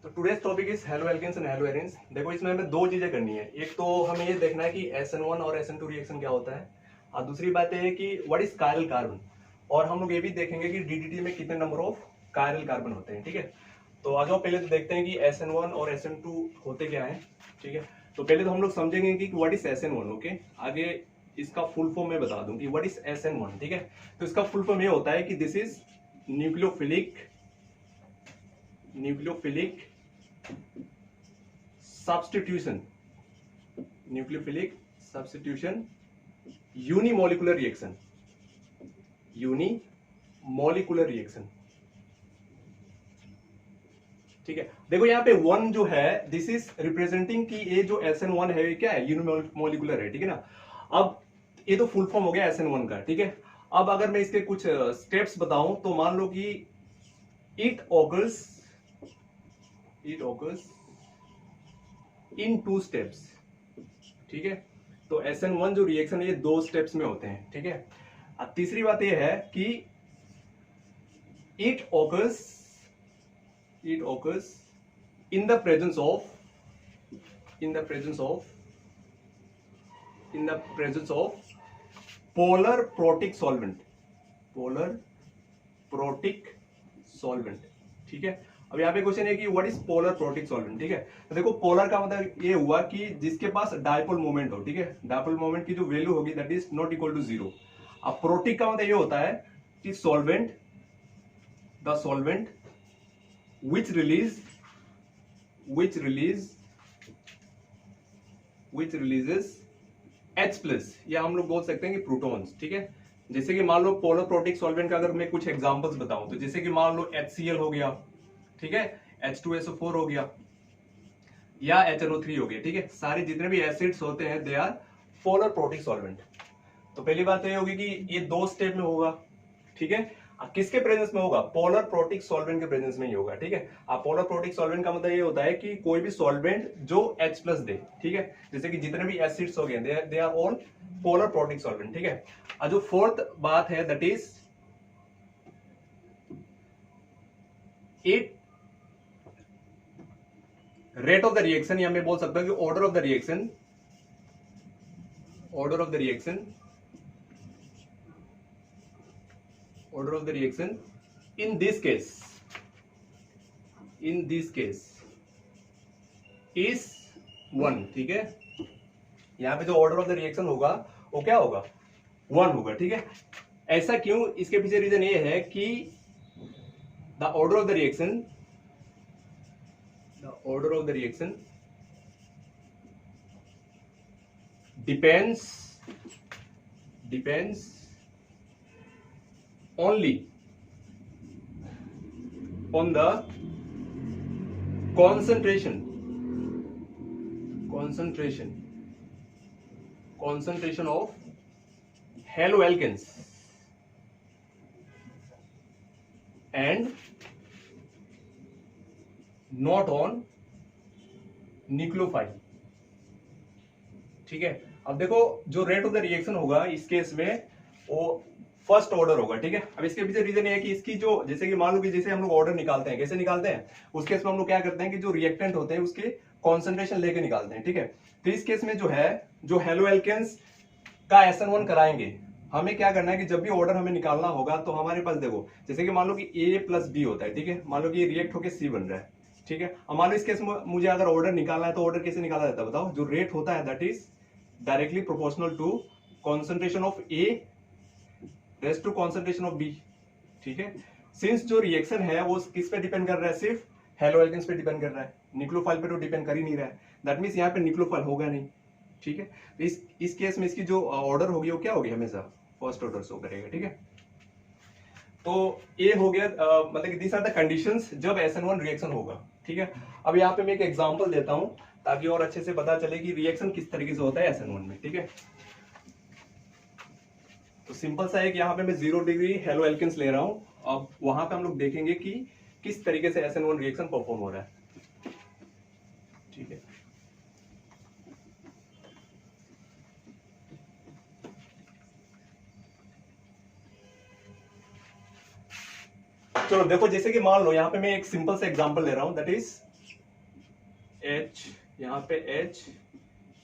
तो today's topic is halo alkanes and halo arenes. देखो इसमें हमें दो चीजें करनी है। एक तो हमें ये देखना है कि SN1 और SN2 रिएक्शन क्या होता है, और दूसरी बात ये है कि व्हाट इज कायरल कार्बन। और हम लोग ये भी देखेंगे कि DDT में कितने नंबर ऑफ कायरल कार्बन होते हैं। ठीक है, तो आ जाओ पहले तो देखते हैं कि SN1 और SN2 होते क्या है। ठीक है, तो पहले तो हम लोग समझेंगे कि व्हाट इज SN1। ओके, आगे इसका फुल फॉर्म मैं बता दूं कि व्हाट इज SN1। ठीक है, तो इसका फुल फॉर्म ये होता है कि this is nucleophilic substitution nucleophilic substitution unimolecular reaction ठीक है, देखो यहाँ पे वन जो है दिस इज रिप्रेजेंटिंग कि ये जो SN1 है ये क्या है, यूनिमोलिकुलर है। ठीक है ना, अब ये तो फुल फॉर्म हो गया SN1 का। ठीक है, अब अगर मैं इसके कुछ स्टेप्स बताऊं तो मान लो कि इट ऑकर्स इन 2 स्टेप्स। ठीक है, तो SN1 जो रिएक्शन है ये 2 स्टेप्स में होते हैं। ठीक है, अब तीसरी बात ये है कि it occurs in the presence of polar protic solvent. ठीक है, अब यहाँ पे क्वेश्चन है कि what is polar protic solvent. ठीक है, तो देखो पोलर का मतलब ये हुआ कि जिसके पास डायपोल मोमेंट हो। ठीक है, डायपोल मोमेंट की जो वैल्यू होगी that is not equal to 0। अब प्रोटिक का मतलब ये होता है कि the solvent which releases H plus, या हम लोग बोल सकते हैं कि प्रोटॉन्स। ठीक है, जैसे कि मान लो पोलर प्रोटिक सॉल्वेंट का अगर मैं कुछ एग्जांपल्स बताऊं तो जैसे कि मान लो HCl हो गया, ठीक है, H2SO4 हो गया, या HNO3 हो गया। ठीक है, सारे जितने भी एसिड्स होते हैं they are polar protic solvent. तो पहली बात तो ये होगी कि ये 2 स्टेप में होगा। ठीक है, किसके प्रेजेंस में होगा, पोलर प्रोटिक सॉल्वेंट के प्रेजेंस में ही होगा। ठीक है, पोलर प्रोटिक सॉल्वेंट का मतलब ये होता है कि कोई भी सॉल्वेंट जो H प्लस दे। ठीक है, जैसे कि जितने भी एसिड्स हो गए they are all polar protic solvent. ठीक है, और जो फोर्थ बात है that is it rate of the reaction, या मैं बोल सकता हूं कि order of the reaction in this case is 1। ठीक है, यहां पे जो ऑर्डर ऑफ द रिएक्शन होगा वो क्या होगा, 1 होगा। ठीक है, ऐसा क्यों, इसके पीछे रीजन ये है कि the order of the reaction depends only on the concentration of haloalkanes and not on nucleophile। ठीक है, अब देखो जो रेट ऑफ द रिएक्शन होगा इस केस में वो फर्स्ट ऑर्डर होगा। ठीक है, अब इसके पीछे रीजन ये है कि इसकी जो, जैसे कि मान लो कि जैसे हम लोग ऑर्डर निकालते हैं, कैसे निकालते हैं, उस केस में हम लोग क्या करते हैं कि जो रिएक्टेंट होते हैं उसके कॉन्सेंट्रेशन लेके निकालते हैं। ठीक है, तो इस केस में जो है जो हेलोएल्केन्स का SN1 कराएंगे, हमें क्या करना है कि जब भी ऑर्डर हमें निकालना होगा तो हमारे पास देखो जैसे कि मान लो कि A प्लस B होता है। ठीक है, मान लो कि ये रिएक्ट होकर C बन रहा है। ठीक है, अब मान लो इस केस में मुझे अगर ऑर्डर निकालना है तो ऑर्डर कैसे निकाला जाता है बताओ, जो रेट होता है that is directly proportional to concentration of A rest to concentration of B। ठीक है, सिंस जो रिएक्शन है वो किस पे डिपेंड कर रहा है, सिर्फ हेलोएल्केन्स पे डिपेंड कर रहा है, न्यूक्लियोफाइल पे तो डिपेंड कर ही नहीं रहा है। दैट मींस यहाँ पे न्यूक्लियोफाइल होगा नहीं। ठीक है, तो इस केस में इसकी जो ऑर्डर होगी वो क्या होगी, हमेशा फर्स्ट ऑर्डर शो करेगा। ठीक है, तो ये हो गया मतलब कि दिस आर द कंडीशंस जब SN1 रिएक्शन होगा। ठीक है, अब यहाँ पे मैं एक एग्जांपल देता हूं ताकि और अच्छे से पता चले कि रिएक्शन किस तरीके से होता है SN1 में। ठीक है, तो सिंपल सा है कि यहाँ पे मैं 0 डिग्री हेलोएल्केन्स ले रहा हूं। अब वहां पे हम लोग देखेंगे कि किस तरीके से SN1 रिएक्शन परफॉर्म हो रहा है। ठीक है, चलो देखो जैसे कि मान लो यहाँ पे मैं एक सिंपल से एग्जांपल ले रहा हूं दैट इज H, यहाँ पे H,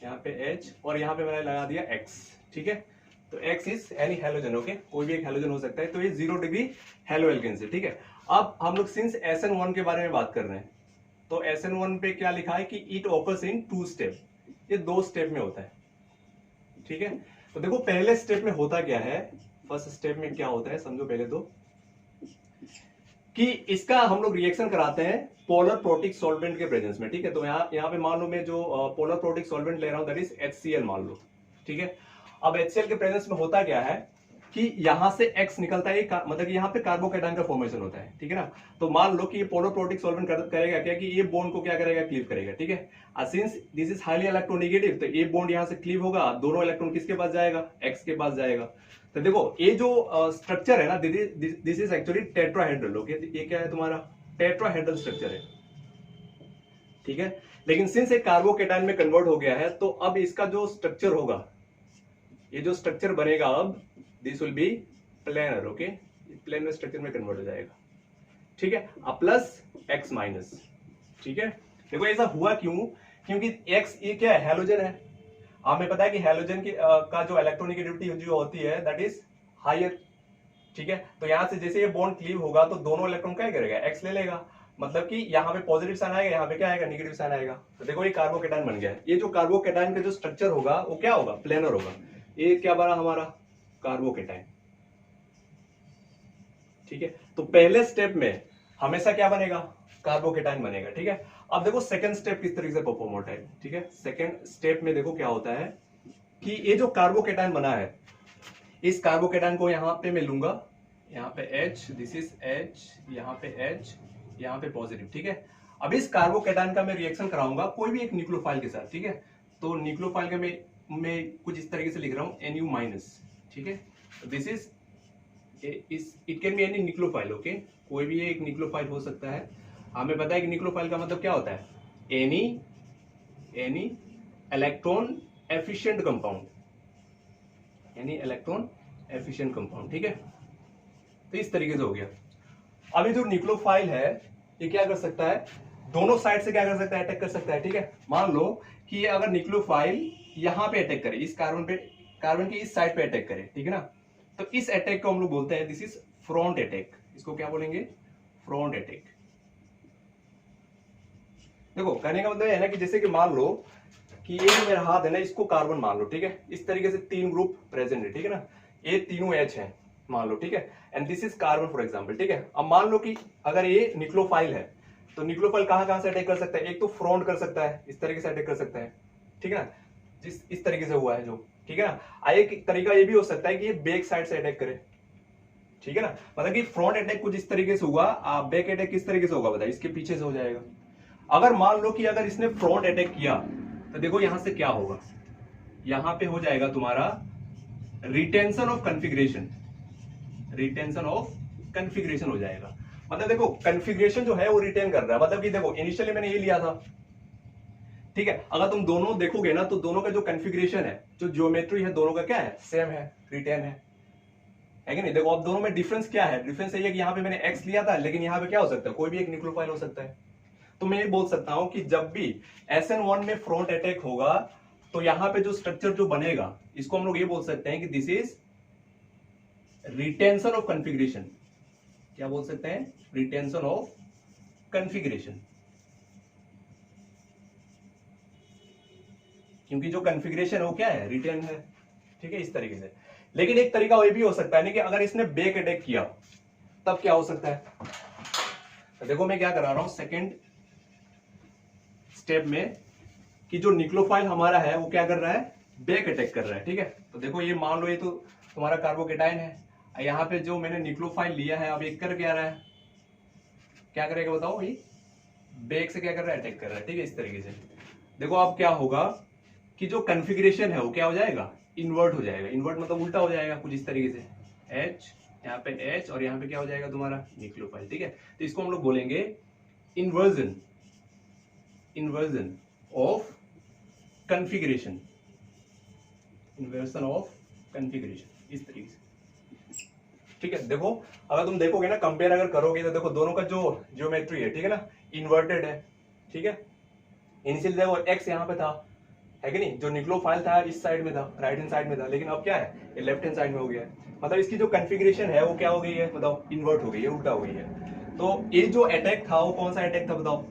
यहाँ पे H और यहाँ पे मैंने लगा दिया X, ठीक है। तो X is any halogen, okay, कोई भी एक हैलोजन हो सकता है। तो ये 0 डिग्री हैलो एल्केन से, ठीक है। अब हम लोग सिंस SN1 के बारे में बात कर रहे हैं, तो SN1 पे क्या लिखा है कि इट ऑकर्स इन 2 स्टेप, ये 2 स्टेप में होता है, ठीक है। तो देखो पहले स्टेप में होता क्या है, फर्स्ट स्टेप में क्या होता है समझो पहले तो, कि इसका हम लोग रिएक्शन कराते हैं पोलर प्रोटिक सॉल्वेंट के प्रेजेंस में, ठीक है। तो यहाँ पे मान लो मैं जो पोलर प्रोटिक सॉल्वेंट ले रहा हूं दैट इज HCl मान लो, ठीक है। अब HCl के प्रेजेंस में होता क्या है कि यहां से X निकलता है, मतलब यहाँ पे कार्बोकैटायन का फॉर्मेशन होता है, ठीक है ना। तो मान लो कि ये पोलर प्रोटिक सॉल्वेंट करेगा क्या कि ये बॉन्ड को क्या करेगा, क्लीव करेगा, ठीक है। Since this is highly electronegative, तो ये बॉन्ड यहां से क्लीव होगा, दोनों इलेक्ट्रॉन किसके पास जाएगा, X के पास जाएगा। तो देखो ये जो स्ट्रक्चर है ना, this is actually tetrahedral, okay. ये क्या है तुम्हारा, टेट्राहेड्रल स्ट्रक्चर है, ठीक है। लेकिन सिंस एक कार्बोकैटायन में कन्वर्ट हो गया है, तो अब इसका जो स्ट्रक्चर होगा, ये जो स्ट्रक्चर बनेगा अब, this will be planar, okay, planar structure में कन्वर्ट हो जाएगा, ठीक है। अब प्लस X माइनस, ठीक है। देखो ऐसा हुआ क्यों, क्योंकि X ये क्या है, हैलोजन है। हमें पता है कि हैलोजन की का जो इलेक्ट्रोनेगेटिविटी जो होती है दैट इज हायर, ठीक है। तो यहां से जैसे ये बॉन्ड क्लीव होगा तो दोनों इलेक्ट्रॉन क्या करेगा, X ले लेगा, मतलब कि यहाँ पे पॉजिटिव साइन आएगा, यहाँ पे क्या आएगा, नेगेटिव साइन आएगा। तो देखो ये कार्बोकैटायन बन गया है। ये जो कार्बोकैटायन का जो स्ट्रक्चर होगा वो क्या होगा, प्लेनर होगा। ये क्या बना हमारा, कार्बोकैटायन, ठीक है। तो पहले स्टेप में हमेशा क्या बनेगा, कार्बोकैटायन बनेगा, ठीक है। अब देखो सेकंड स्टेप किस तरीके से परफॉर्म होता है, ठीक है। सेकंड स्टेप में देखो क्या होता है कि ये जो कार्बोकैटायन बना है, इस कार्बोकैटायन को यहाँ पे मैं लूंगा, यहाँ पे H, दिस इज H, यहाँ पे H, यहाँ पे पॉजिटिव, ठीक है। अब इस कार्बोकैटायन का मैं रिएक्शन कराऊंगा कोई भी एक न्यूक्लियोफाइल के साथ, ठीक है। तो न्यूक्लियोफाइल का मैं कुछ इस तरीके से लिख रहा हूँ Nu माइनस, ठीक है। This is it can be any nucleophile, okay, कोई भी एक न्यूक्लियोफाइल हो सकता है। हमें पता है कि न्यूक्लियोफाइल का मतलब क्या होता है, any electron efficient compound, any electron efficient compound, ठीक है। तो इस तरीके से हो गया। अभी जो न्यूक्लियोफाइल है ये क्या कर सकता है, दोनों साइड से क्या कर सकता है, अटैक कर सकता है, ठीक है। मान लो कि ये अगर न्यूक्लियोफाइल यहां पे अटैक करे, इस कार्बन की इस साइड पे अटैक करे, ठीक है ना। तो इस अटैक को हम लोग बोलते हैं दिस इज फ्रंट अटैक। इसको क्या बोलेंगे, फ्रंट अटैक। देखो कहने का मतलब है ना कि जैसे कि मान लो कि ये जो मेरा हाथ है ना, इसको कार्बन मान लो, ठीक है। इस तरीके से 3 ग्रुप प्रेजेंट है, ठीक है ना। ये तीनों H है मान लो, ठीक है। And this is carbon for example, ठीक है। अब मान लो कि अगर ये न्यूक्लियोफाइल है, तो न्यूक्लियोफाइल कहां से अटैक कर सकता है, एक तो फ्रंट कर सकता है, इस तरीके से अटैक कर सकता है, ठीक है ना, जिस इस तरीके से हुआ है जो, ठीक है ना। एक तरीका ये भी हो सकता है कि ये बैक साइड से अटैक करे, ठीक है ना। मतलब कि फ्रंट अटैक कुछ इस तरीके से हुआ, बैक अटैक किस तरीके से होगा बताइए, इसके पीछे से हो जाएगा। अगर मान लो कि अगर इसने फ्रंट अटैक किया तो देखो यहां से क्या होगा, यहां पे हो जाएगा तुम्हारा retention of configuration, retention of configuration हो जाएगा। मतलब देखो कॉन्फ़िगरेशन जो है वो रिटेन कर रहा है, मतलब कि देखो इनिशियली मैंने ये लिया था, ठीक है। अगर तुम दोनों देखोगे ना तो दोनों का जो कॉन्फ़िगरेशन है, जो ज्योमेट्री है, दोनों का क्या है, सेम है, रिटेन है कि नहीं। देखो अब दोनों में डिफरेंस क्या है, डिफरेंस ये है कि यहाँ पे मैंने X लिया था, लेकिन यहाँ पे क्या हो सकता है, कोई भी एक न्यूक्लियोफाइल हो सकता है। तो मैं ये बोल सकता हूं कि जब भी SN1 में फ्रंट अटैक होगा तो यहां पे जो स्ट्रक्चर जो बनेगा, इसको हम लोग ये बोल सकते हैं कि this is retention of configuration. क्या बोल सकते हैं, रिटेंशन ऑफ कॉन्फ़िगरेशन, क्योंकि जो कॉन्फ़िगरेशन है वो क्या है, रिटेन है, ठीक है, इस तरीके से। लेकिन एक तरीका ये भी हो सकता है ना कि अगर इसने बैक अटैक किया तब क्या हो सकता है। तो देखो मैं क्या करा रहा हूं सेकंड स्टेप में, कि जो न्यूक्लियोफाइल हमारा है वो क्या कर रहा है, बैक अटैक कर रहा है, ठीक है। तो देखो ये मान लो ये तो तुम्हारा कार्बोकैटायन है, यहाँ पे जो मैंने न्यूक्लियोफाइल लिया है अब एक कर क्या रहा है, क्या करेगा बताओ, ये बैक से क्या कर रहा है, अटैक कर रहा है, ठीक है, इस तरीके से। देखो अब क्या होगा कि जो कॉन्फ़िगरेशन है वो क्या हो जाएगा, इन्वर्ट हो जाएगा। इन्वर्ट मतलब उल्टा हो जाएगा कुछ इस तरीके से, H यहाँ पे H और यहाँ पे क्या हो जाएगा तुम्हारा न्यूक्लियोफाइल, ठीक है। तो इसको हम लोग बोलेंगे inversion, inversion of configuration, inversion of configuration, इस तरीके से, ठीक है। देखो अगर तुम देखोगे ना, कंपेयर अगर करोगे तो देखो दोनों का जो ज्योमेट्री है, ठीक है ना, इन्वर्टेड है, ठीक है, इनिशियली देखो एक्स यहाँ पे था, है कि नहीं, जो न्यूक्लियोफाइल था इस साइड में था, राइट हैंड साइड में था, लेकिन अब क्या है, ये लेफ्ट हैंड साइड में हो गया है। मतलब इसकी जो कॉन्फ़िगरेशन है वो क्या हो गई है, बताओ, इन्वर्ट हो गई है, उल्टा हो गई है। तो ये जो अटैक था वो कौन सा अटैक था बताओ,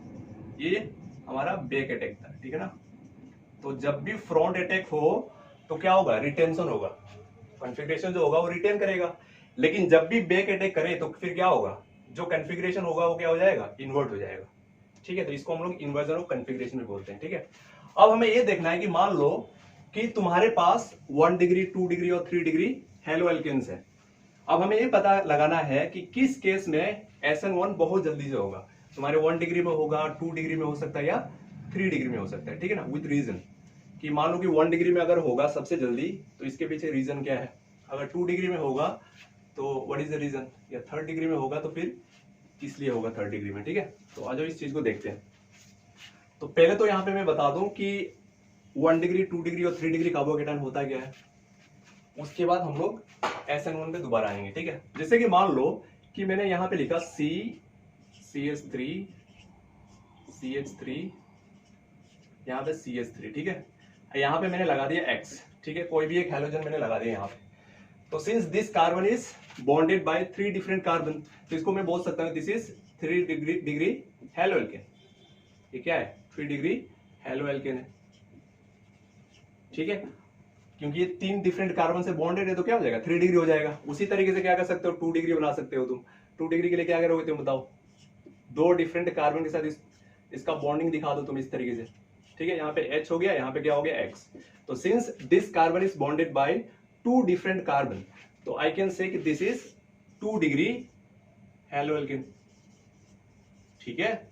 ये हमारा बैक अटैक था, ठीक है ना। तो जब भी फ्रंट अटैक हो तो क्या होगा, रिटेंशन होगा, कॉन्फ़िगरेशन जो होगा वो रिटेन करेगा। लेकिन जब भी बैक अटैक करे तो फिर क्या होगा, जो कॉन्फ़िगरेशन होगा वो क्या हो जाएगा, इन्वर्ट हो जाएगा, ठीक है। तो इसको हम लोग इन्वर्जन ऑफ कॉन्फ़िगरेशन में बोलते हैं, ठीक है। अब हमें ये देखना है कि मान लो कि तुम्हारे पास 1 डिग्री, 2 डिग्री और 3 डिग्री हेलो एल्केन्स है। अब हमें ये पता लगाना है कि किस केस में SN1 बहुत जल्दी से होगा। तुम्हारे 1 डिग्री में होगा, 2 डिग्री में हो सकता है या 3 डिग्री में हो सकता है, ठीक है ना, विद रीजन। कि मान लो कि 1 डिग्री में अगर होगा सबसे जल्दी तो इसके पीछे रीजन क्या है। अगर 2 डिग्री में होगा तो व्हाट इज द रीजन, या 3 डिग्री में होगा तो फिर इसलिए होगा 3 डिग्री में, ठीक है। तो आज इस चीज को देखते हैं। तो पहले तो यहाँ पे मैं बता दूं कि 1 डिग्री, 2 डिग्री और 3 डिग्री कार्बोकेटाइन होता क्या है। उसके बाद हम लोग SN1 पे दोबारा आएंगे, ठीक है। जैसे कि मान लो कि मैंने यहाँ पे लिखा CH3, यहाँ पे CH3, ठीक है। यहाँ पे मैंने लगा दिया X, ठीक है, कोई भी एक हैलोजन मैंने लगा दिया यहाँ पे। तो since this carbon is bonded by 3 different carbon, तो इसको मैं बोल सकता हूँ this is 3 degree halo alkane. ये क्या है, 3 डिग्री हेलो एल्केन है, ठीक है। क्योंकि ये 3 डिफरेंट कार्बन से बॉन्डेड है तो क्या हो जाएगा, 3 डिग्री हो जाएगा। उसी तरीके से क्या कर सकते हो, 2 डिग्री बना सकते हो तुम। 2 डिग्री के लिए क्या करोगे तुम बताओ, 2 डिफरेंट कार्बन के साथ इसका बॉन्डिंग दिखा दो तुम इस तरीके से, ठीक है। यहाँ पे H हो गया, यहाँ पे क्या हो गया, X। तो since this carbon is bonded by 2 different carbon, तो आई कैन से कि this is 2 degree halo alkane, ठीक है।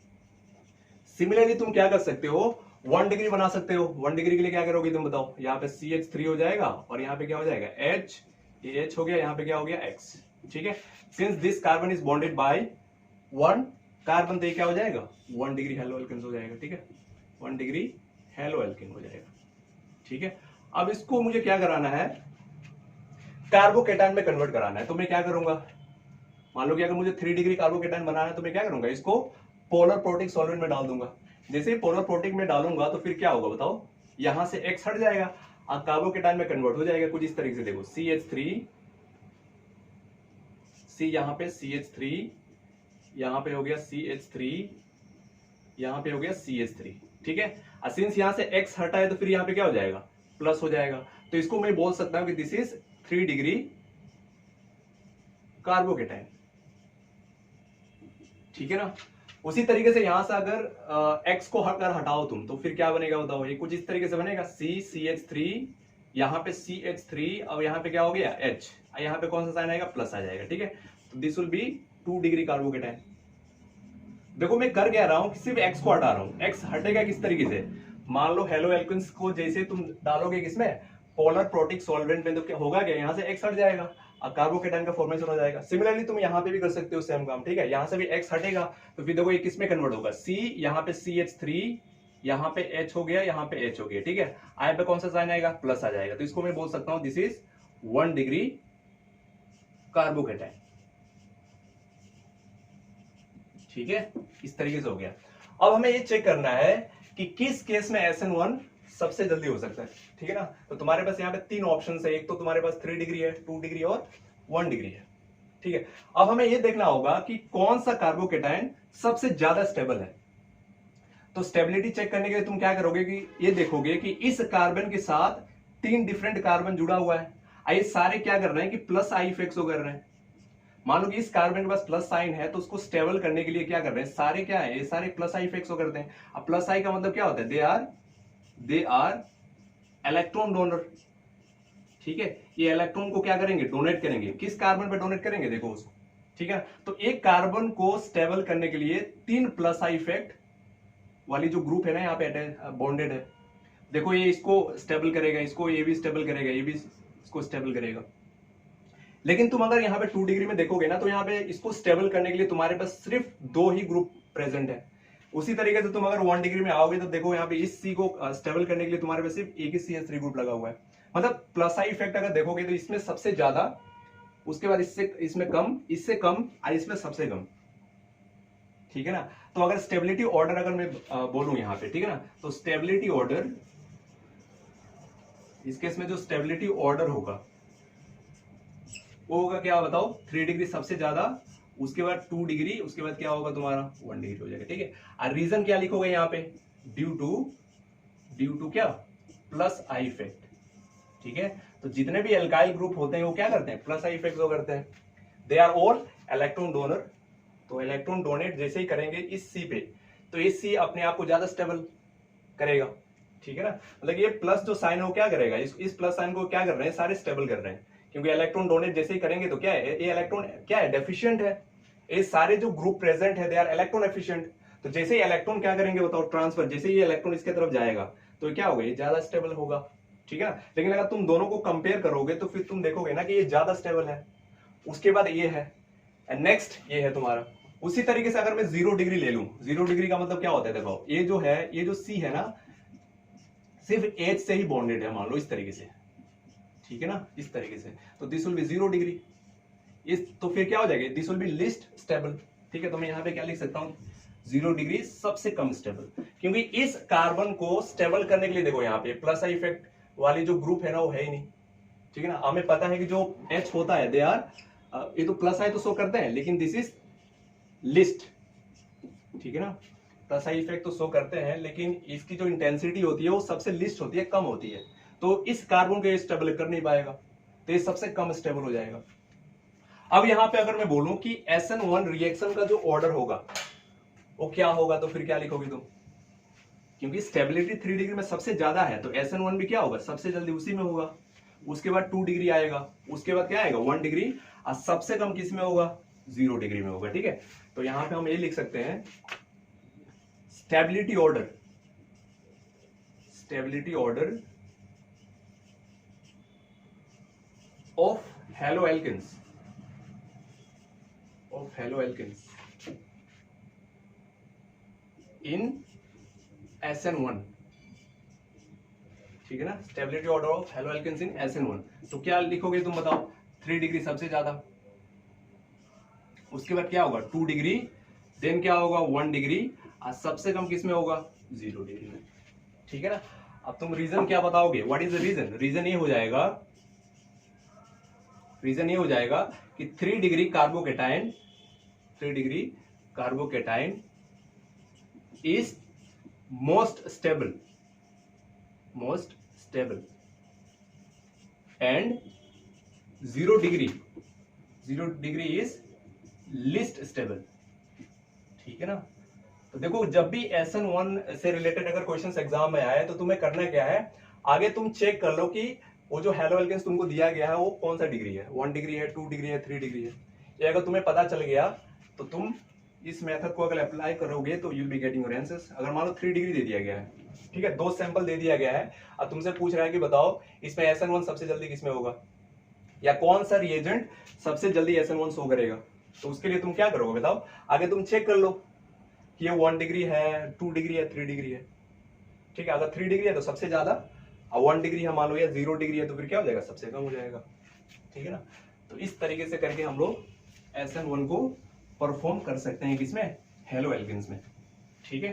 सिमिलरली तुम क्या कर सकते हो, 1 डिग्री बना सकते हो। 1 डिग्री के लिए क्या करोगे तुम बताओ, यहाँ पे CH3 हो जाएगा और यहाँ पे क्या हो जाएगा H, ये H हो गया, यहाँ पे क्या हो गया X, ठीक है। Since this carbon is bonded by 1 carbon, तो ये क्या हो जाएगा, 1 डिग्री हेलो एल्केन हो जाएगा, ठीक है। 1 डिग्री हेलो एल्केन हो जाएगा, ठीक है। अब इसको मुझे क्या कराना है, कार्बोकेटाइन में कन्वर्ट कराना है। तो मैं क्या करूंगा, मान लो कि अगर मुझे 3 डिग्री कार्बोकेटाइन बनाना है तो मैं क्या करूंगा, इसको पोलर प्रोटिक सॉल्वेंट में डाल दूंगा। जैसे ही पोलर प्रोटिक में डालूंगा तो फिर क्या होगा बताओ, यहां से X हट जाएगा और कार्बोकेटाइन में कन्वर्ट हो जाएगा कुछ इस तरीके से। देखो CH3, C यहाँ पे CH3, यहाँ पे हो गया CH3, यहाँ पे हो गया CH3, ठीक है। और सिंस यहाँ से X हटा है तो फिर यहाँ पे क्या हो जाएगा, प्लस हो जाएगा। तो इसको मैं बोल सकता हूं कि दिस इज 3 डिग्री कार्बोकेटाइन, ठीक है ना। उसी तरीके से यहां से अगर X को हटाओ तुम तो फिर क्या बनेगा बताओ, ये कुछ इस तरीके से बनेगा, CH3, यहाँ पे CH3 और यहाँ पे क्या हो गया H, यहाँ पे कौन सा साइन आएगा, प्लस आ जाएगा, ठीक है। तो this will be 2 degree carbocation. देखो मैं कर क्या रहा हूं, सिर्फ X को हटा रहा हूं। X हटेगा किस तरीके से, मान लो हेलो एल्केन्स को जैसे तुम डालोगे किसमें, पोलर प्रोटिक सॉल्वेंट में, तो क्या होगा, क्या यहाँ से X हट जाएगा और कार्बोकेटाइन का फॉर्मेशन हो जाएगा। सिमिलरली तुम यहाँ पे भी कर सकते हो सेम काम, ठीक है। यहाँ से भी X हटेगा तो फिर देखो ये किसमें कन्वर्ट होगा, C, यहाँ पे CH3, यहाँ पे H हो गया, यहाँ पे H हो गया, ठीक है। आई पे कौन सा साइन आएगा, प्लस आ जाएगा। तो इसको मैं बोल सकता हूँ दिस इज 1 डिग्री कार्बोकेटाइन, ठीक है। इस तरीके से हो गया। अब हमें ये चेक करना है कि किस केस में SN1 सबसे जल्दी हो सकता है, ठीक है ना। तो तुम्हारे पास यहाँ पे 3 ऑप्शन है, एक तो तुम्हारे पास 3 डिग्री है, 2 डिग्री और 1 डिग्री है, ठीक है। अब हमें ये देखना होगा कि कौन सा कार्बोकेटाइन सबसे ज्यादा स्टेबल है। तो स्टेबिलिटी चेक करने के लिए तुम क्या करोगे कि ये देखोगे कि इस कार्बन के साथ 3 डिफरेंट कार्बन जुड़ा हुआ है, ये सारे क्या कर रहे हैं कि प्लस आई इफेक्ट्स कर रहे हैं। मान लो कि इस कार्बन के पास प्लस साइन है तो उसको स्टेबल करने के लिए क्या कर रहे हैं, सारे क्या है, ये सारे प्लस आई इफेक्ट्स करते हैं। अब प्लस आई का मतलब क्या होता है, दे आर इलेक्ट्रॉन डोनर, ठीक है। ये इलेक्ट्रॉन को क्या करेंगे, डोनेट करेंगे। किस कार्बन पे डोनेट करेंगे, देखो उसको, ठीक है। तो एक कार्बन को स्टेबल करने के लिए 3 प्लस आई इफेक्ट वाली जो ग्रुप है ना यहाँ पे बॉन्डेड है, देखो ये इसको स्टेबल करेगा, इसको ये भी स्टेबल करेगा, ये भी इसको स्टेबल करेगा। लेकिन तुम अगर यहाँ पे 2 डिग्री में देखोगे ना तो यहाँ पे इसको स्टेबल करने के लिए तुम्हारे पास सिर्फ 2 ही ग्रुप प्रेजेंट है। उसी तरीके से तुम अगर 1 डिग्री में आओगे तो देखो यहाँ पे इस C को स्टेबल करने के लिए तुम्हारे पास सिर्फ एक ही CH3 ग्रुप लगा हुआ है। मतलब प्लस आई इफेक्ट अगर देखोगे तो इसमें सबसे ज्यादा, उसके बाद इससे इसमें कम, इससे कम और इसमें सबसे कम, ठीक है ना। तो अगर स्टेबिलिटी ऑर्डर अगर मैं बोलूं यहाँ पे, ठीक है ना, तो स्टेबिलिटी ऑर्डर, इस केस में जो स्टेबिलिटी ऑर्डर होगा वो होगा क्या बताओ, 3 डिग्री सबसे ज्यादा, उसके बाद 2 डिग्री, उसके बाद क्या होगा तुम्हारा 1 डिग्री हो जाएगा, ठीक है। और रीजन क्या लिखोगे यहाँ पे, ड्यू टू क्या, प्लस आई इफेक्ट, ठीक है। तो जितने भी एल्काइल ग्रुप होते हैं वो क्या करते हैं, प्लस आई इफेक्ट जो करते हैं, they are all electron donor. तो इलेक्ट्रॉन डोनेट जैसे ही करेंगे इस सी पे, तो इस सी अपने आप को ज्यादा स्टेबल करेगा, ठीक है ना। मतलब ये प्लस जो साइन है वो क्या करेगा, इस प्लस साइन को क्या कर रहे हैं, सारे स्टेबल कर रहे हैं, क्योंकि इलेक्ट्रॉन डोनेट जैसे ही करेंगे तो क्या है, ये इलेक्ट्रॉन क्या है, डेफिशिएंट है। ये सारे जो ग्रुप प्रेजेंट है दे आर इलेक्ट्रॉन एफिशिएंट। तो जैसे ही इलेक्ट्रॉन क्या करेंगे बताओ, ट्रांसफर, जैसे ही इलेक्ट्रॉन इसके तरफ जाएगा तो क्या होगा, ये ज्यादा स्टेबल होगा, ठीक है ना। लेकिन अगर तुम दोनों को कंपेयर करोगे तो फिर तुम देखोगे ना कि ये ज्यादा स्टेबल है, उसके बाद ये है, एंड नेक्स्ट ये है तुम्हारा। उसी तरीके से अगर मैं 0 डिग्री ले लूं, 0 डिग्री का मतलब क्या होता है, देखो ये जो है, ये जो सी है ना, सिर्फ एच से ही बॉन्डेड है, मान लो इस तरीके से, ठीक है ना, इस तरीके से, तो दिस विल बी 0 डिग्री। इस तो फिर क्या हो जाएगा, this will be list stable, ठीक है। तो मैं यहाँ पे क्या लिख सकता हूँ, 0 डिग्री सबसे कम स्टेबल, क्योंकि इस कार्बन को स्टेबल करने के लिए देखो यहाँ पे प्लस आई इफेक्ट वाली जो ग्रुप है ना वो है ही नहीं, ठीक है ना। हमें पता है कि जो H होता है दे आर, ये तो प्लस आई तो शो करते हैं, लेकिन दिस इज लिस्ट, ठीक है ना। प्लस आई इफेक्ट तो शो करते हैं, लेकिन इसकी जो इंटेंसिटी होती है वो सबसे लिस्ट होती है, कम होती है। तो इस कार्बन को ये स्टेबल कर नहीं पाएगा, तो ये सबसे कम स्टेबल हो जाएगा। अब यहां पे अगर मैं बोलूं कि SN1 रिएक्शन का जो ऑर्डर होगा वो क्या होगा, तो फिर क्या लिखोगे तुम, क्योंकि स्टेबिलिटी 3 डिग्री में सबसे ज्यादा है, तो SN1 भी क्या होगा, सबसे जल्दी उसी में होगा। उसके बाद 2 डिग्री आएगा, उसके बाद क्या आएगा 1 डिग्री, और सबसे कम किस में होगा, 0 डिग्री में होगा, ठीक है। तो यहां पे हम ये लिख सकते हैं, stability order of halo alkanes in SN1, ठीक है ना। Stability order of halo alkanes in SN1, तो क्या लिखोगे तुम बताओ, 3 डिग्री सबसे ज्यादा, उसके बाद क्या होगा 2 डिग्री, देन क्या होगा 1 डिग्री, और सबसे कम किस में होगा 0 डिग्री में, ठीक है ना। अब तुम रीजन क्या बताओगे, what is the reason, reason ये हो जाएगा कि 3 degree carbocation is most stable and 0 degree is least stable, ठीक है ना। तो देखो जब भी SN1 से रिलेटेड अगर क्वेश्चंस एग्जाम में आए तो तुम्हें करना क्या है, आगे तुम चेक कर लो कि वो जो हेलो एल्केन्स तुमको दिया गया है वो कौन सा डिग्री है, 1 डिग्री है, 2 डिग्री है, 3 डिग्री है। ये अगर तुम्हें पता चल गया तो तुम इस मेथड को अगर अप्लाई करोगे तो you'll be getting your answers. अगर मान लो 3 डिग्री दे दिया गया है, ठीक है, 2 सैंपल दे दिया गया है, अब तुमसे पूछ रहा है कि बताओ इसमें SN1 सबसे जल्दी किसमें होगा, या कौन सा रिएजेंट सबसे जल्दी SN1 शो करेगा, तो उसके लिए तुम क्या करोगे बताओ, आगे तुम चेक कर लो कि ये 1 डिग्री है, 2 डिग्री है, 3 डिग्री है, ठीक है। अगर 3 डिग्री है तो सबसे ज्यादा, और 1 डिग्री है मान लो, या 0 डिग्री है तो फिर क्या हो जाएगा, सबसे कम हो जाएगा, ठीक है ना। तो इस तरीके से करके हम लोग SN1 को परफॉर्म कर सकते हैं किसमें, हेलो एल्केन्स में, ठीक है।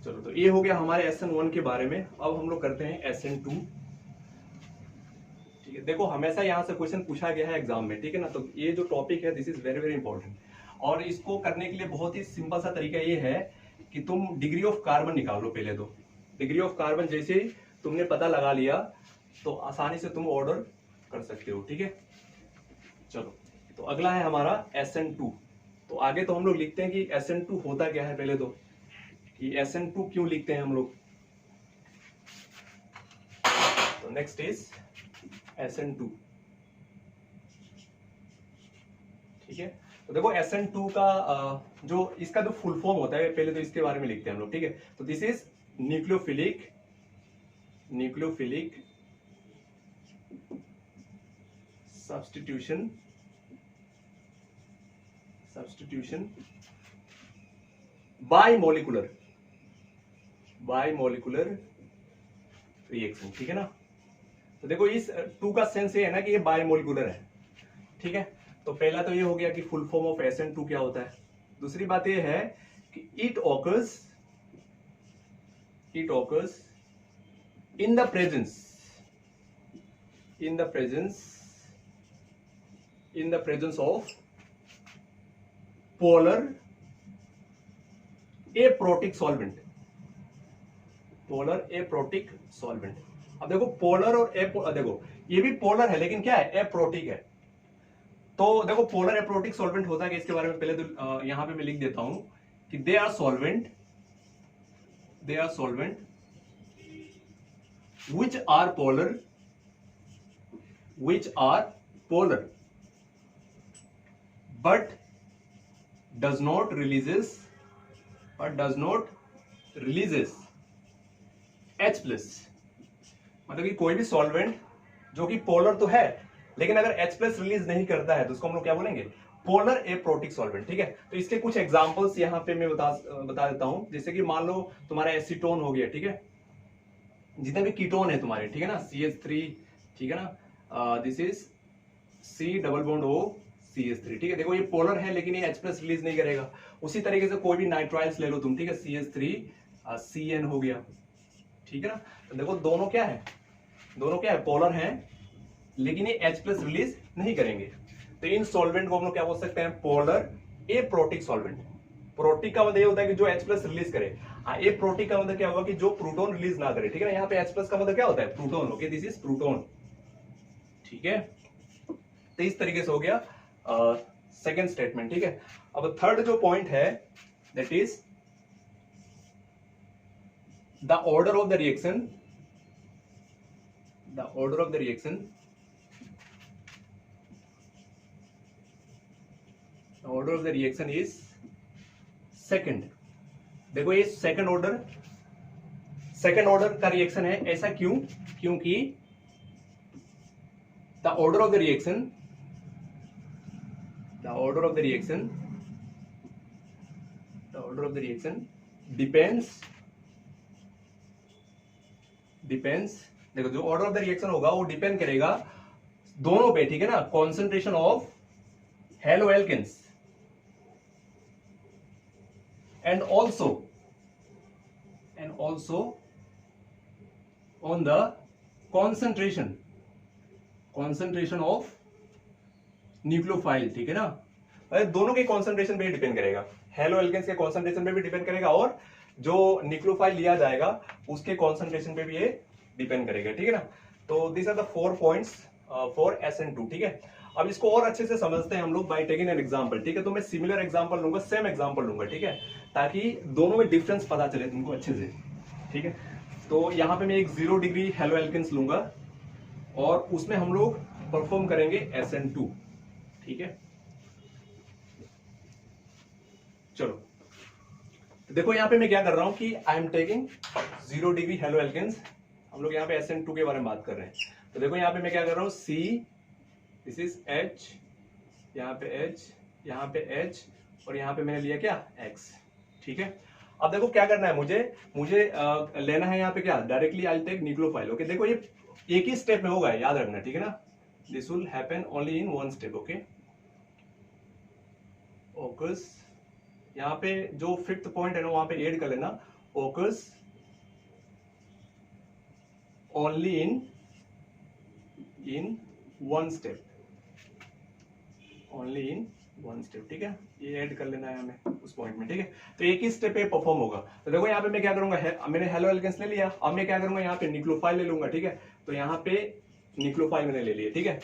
चलो तो ये हो गया हमारे SN1 के बारे में। अब हम लोग करते हैं SN2, ठीक है। देखो हमेशा यहाँ से क्वेश्चन पूछा गया है एग्जाम में, ठीक है ना। तो ये जो टॉपिक है this is very very important, और इसको करने के लिए बहुत ही सिंपल सा तरीका ये है कि तुम डिग्री ऑफ कार्बन निकालो पहले। तो डिग्री ऑफ कार्बन जैसे तुमने पता लगा लिया तो आसानी से तुम ऑर्डर कर सकते हो, ठीक है। चलो तो अगला है हमारा SN2। तो आगे तो हम लोग लिखते हैं कि SN2 होता क्या है पहले, तो कि SN2 क्यों लिखते हैं हम लोग। तो नेक्स्ट इज SN2, ठीक है। तो देखो SN2 का जो इसका जो फुल फॉर्म होता है पहले तो इसके बारे में लिखते हैं हम लोग, ठीक है। तो this is nucleophilic substitution bimolecular reaction, ठीक है ना। तो देखो इस 2 का सेंस ये है ना कि ये बाइमोलिकुलर है, ठीक है। तो पहला तो ये हो गया कि फुल फॉर्म ऑफ SN2 क्या होता है, दूसरी बात ये है कि it occurs in the presence of polar aprotic solvent. अब देखो पोलर और देखो ये भी पोलर है लेकिन क्या है, एप्रोटिक है। तो देखो पोलर एप्रोटिक सॉल्वेंट होता है कि इसके बारे में पहले तो यहां पे मैं लिख देता हूं कि they are solvent which are polar but does not releases H plus. मतलब कि कोई भी सॉल्वेंट जो कि पोलर तो है लेकिन अगर H प्लस रिलीज नहीं करता है तो उसको हम लोग क्या बोलेंगे, पोलर एप्रोटिक सॉल्वेंट। ठीक है, तो इसके कुछ एग्जांपल्स यहां पे मैं बता देता हूं। जैसे कि मान लो तुम्हारा एसीटोन हो गया, ठीक है, जितने भी कीटोन है तुम्हारे, ठीक है ना, CH3, ठीक है ना, this is C double bond O CH3, ठीक है। देखो ये पोलर है लेकिन ये H प्लस रिलीज नहीं करेगा। उसी तरीके से कोई भी नाइट्राइल्स ले लो तुम, ठीक है, CH3 CN हो गया, ठीक है ना। तो देखो दोनों क्या है, पोलर हैं लेकिन ये H प्लस रिलीज नहीं करेंगे। तो इन सॉल्वेंट को हम लोग क्या बोल सकते हैं, पोलर एप्रोटिक सॉल्वेंट। प्रोटिक का मतलब ये होता है कि जो H प्लस रिलीज करे। एप्रोटिक का मतलब क्या होगा कि जो प्रोटॉन रिलीज ना करे, ठीक है ना। यहाँ पे H प्लस का मतलब क्या होता है, proton. Okay, this is proton, ठीक है। तो इस तरीके से हो गया सेकेंड स्टेटमेंट, ठीक है। अब थर्ड जो पॉइंट है that is the order of the reaction is second. देखो ये सेकंड ऑर्डर का रिएक्शन है। ऐसा क्यों? क्योंकि the order of the reaction depends देखो जो ऑर्डर ऑफ द रिएक्शन होगा वो डिपेंड करेगा दोनों पे, ठीक है ना, concentration of halo alkanes and also on the concentration of nucleophile, ठीक है ना। अरे दोनों के कॉन्सेंट्रेशन पे डिपेंड करेगा, हेलो एल्केन्स के कॉन्सेंट्रेशन पे भी डिपेंड करेगा और जो न्यूक्लियोफाइल लिया जाएगा उसके कॉन्सेंट्रेशन पे भी ये डिपेंड करेगा, ठीक है ना। तो this are the 4 points for SN2, ठीक है। अब इसको और अच्छे से समझते हैं हम लोग बाय टेकिंग एन एग्जांपल, ठीक है। तो मैं सिमिलर एग्जांपल लूंगा, सेम एग्जांपल लूंगा, ठीक है, ताकि दोनों में डिफरेंस पता चले तुमको अच्छे से, ठीक है। तो यहाँ पे मैं एक 0 डिग्री हेलो एल्केन्स लूंगा और उसमें हम लोग परफॉर्म करेंगे SN2, ठीक है। चलो तो देखो यहाँ पे मैं क्या कर रहा हूं कि I am taking 0 degree halo alkanes. हम लोग यहाँ पे SN2 के बारे में बात कर रहे हैं। तो देखो यहाँ पे मैं क्या कर रहा हूं, C, दिस इज H, यहाँ पे H, यहाँ पे H और यहाँ पे मैंने लिया क्या, X, ठीक है। अब देखो क्या करना है, मुझे लेना है यहाँ पे क्या, directly I take nucleophile. Okay, देखो ये एक ही स्टेप में होगा, याद रखना, ठीक है ना। This will happen only in 1 step. Okay, occurs, यहाँ पे जो 5th पॉइंट है ना वहां पे ऐड कर लेना, occurs only in 1 step, only in 1 step, ठीक है। ये ऐड कर लेना है हमें उस पॉइंट में, ठीक है। तो एक ही स्टेप पे परफॉर्म होगा। तो देखो यहाँ पे मैं क्या करूंगा, मैंने हेलो एल्केन्स ले लिया, अब मैं क्या करूंगा, यहाँ पे न्यूक्लियोफाइल ले लूंगा, ठीक है। तो यहाँ पे न्यूक्लियोफाइल मैंने ले लिया, ठीक है।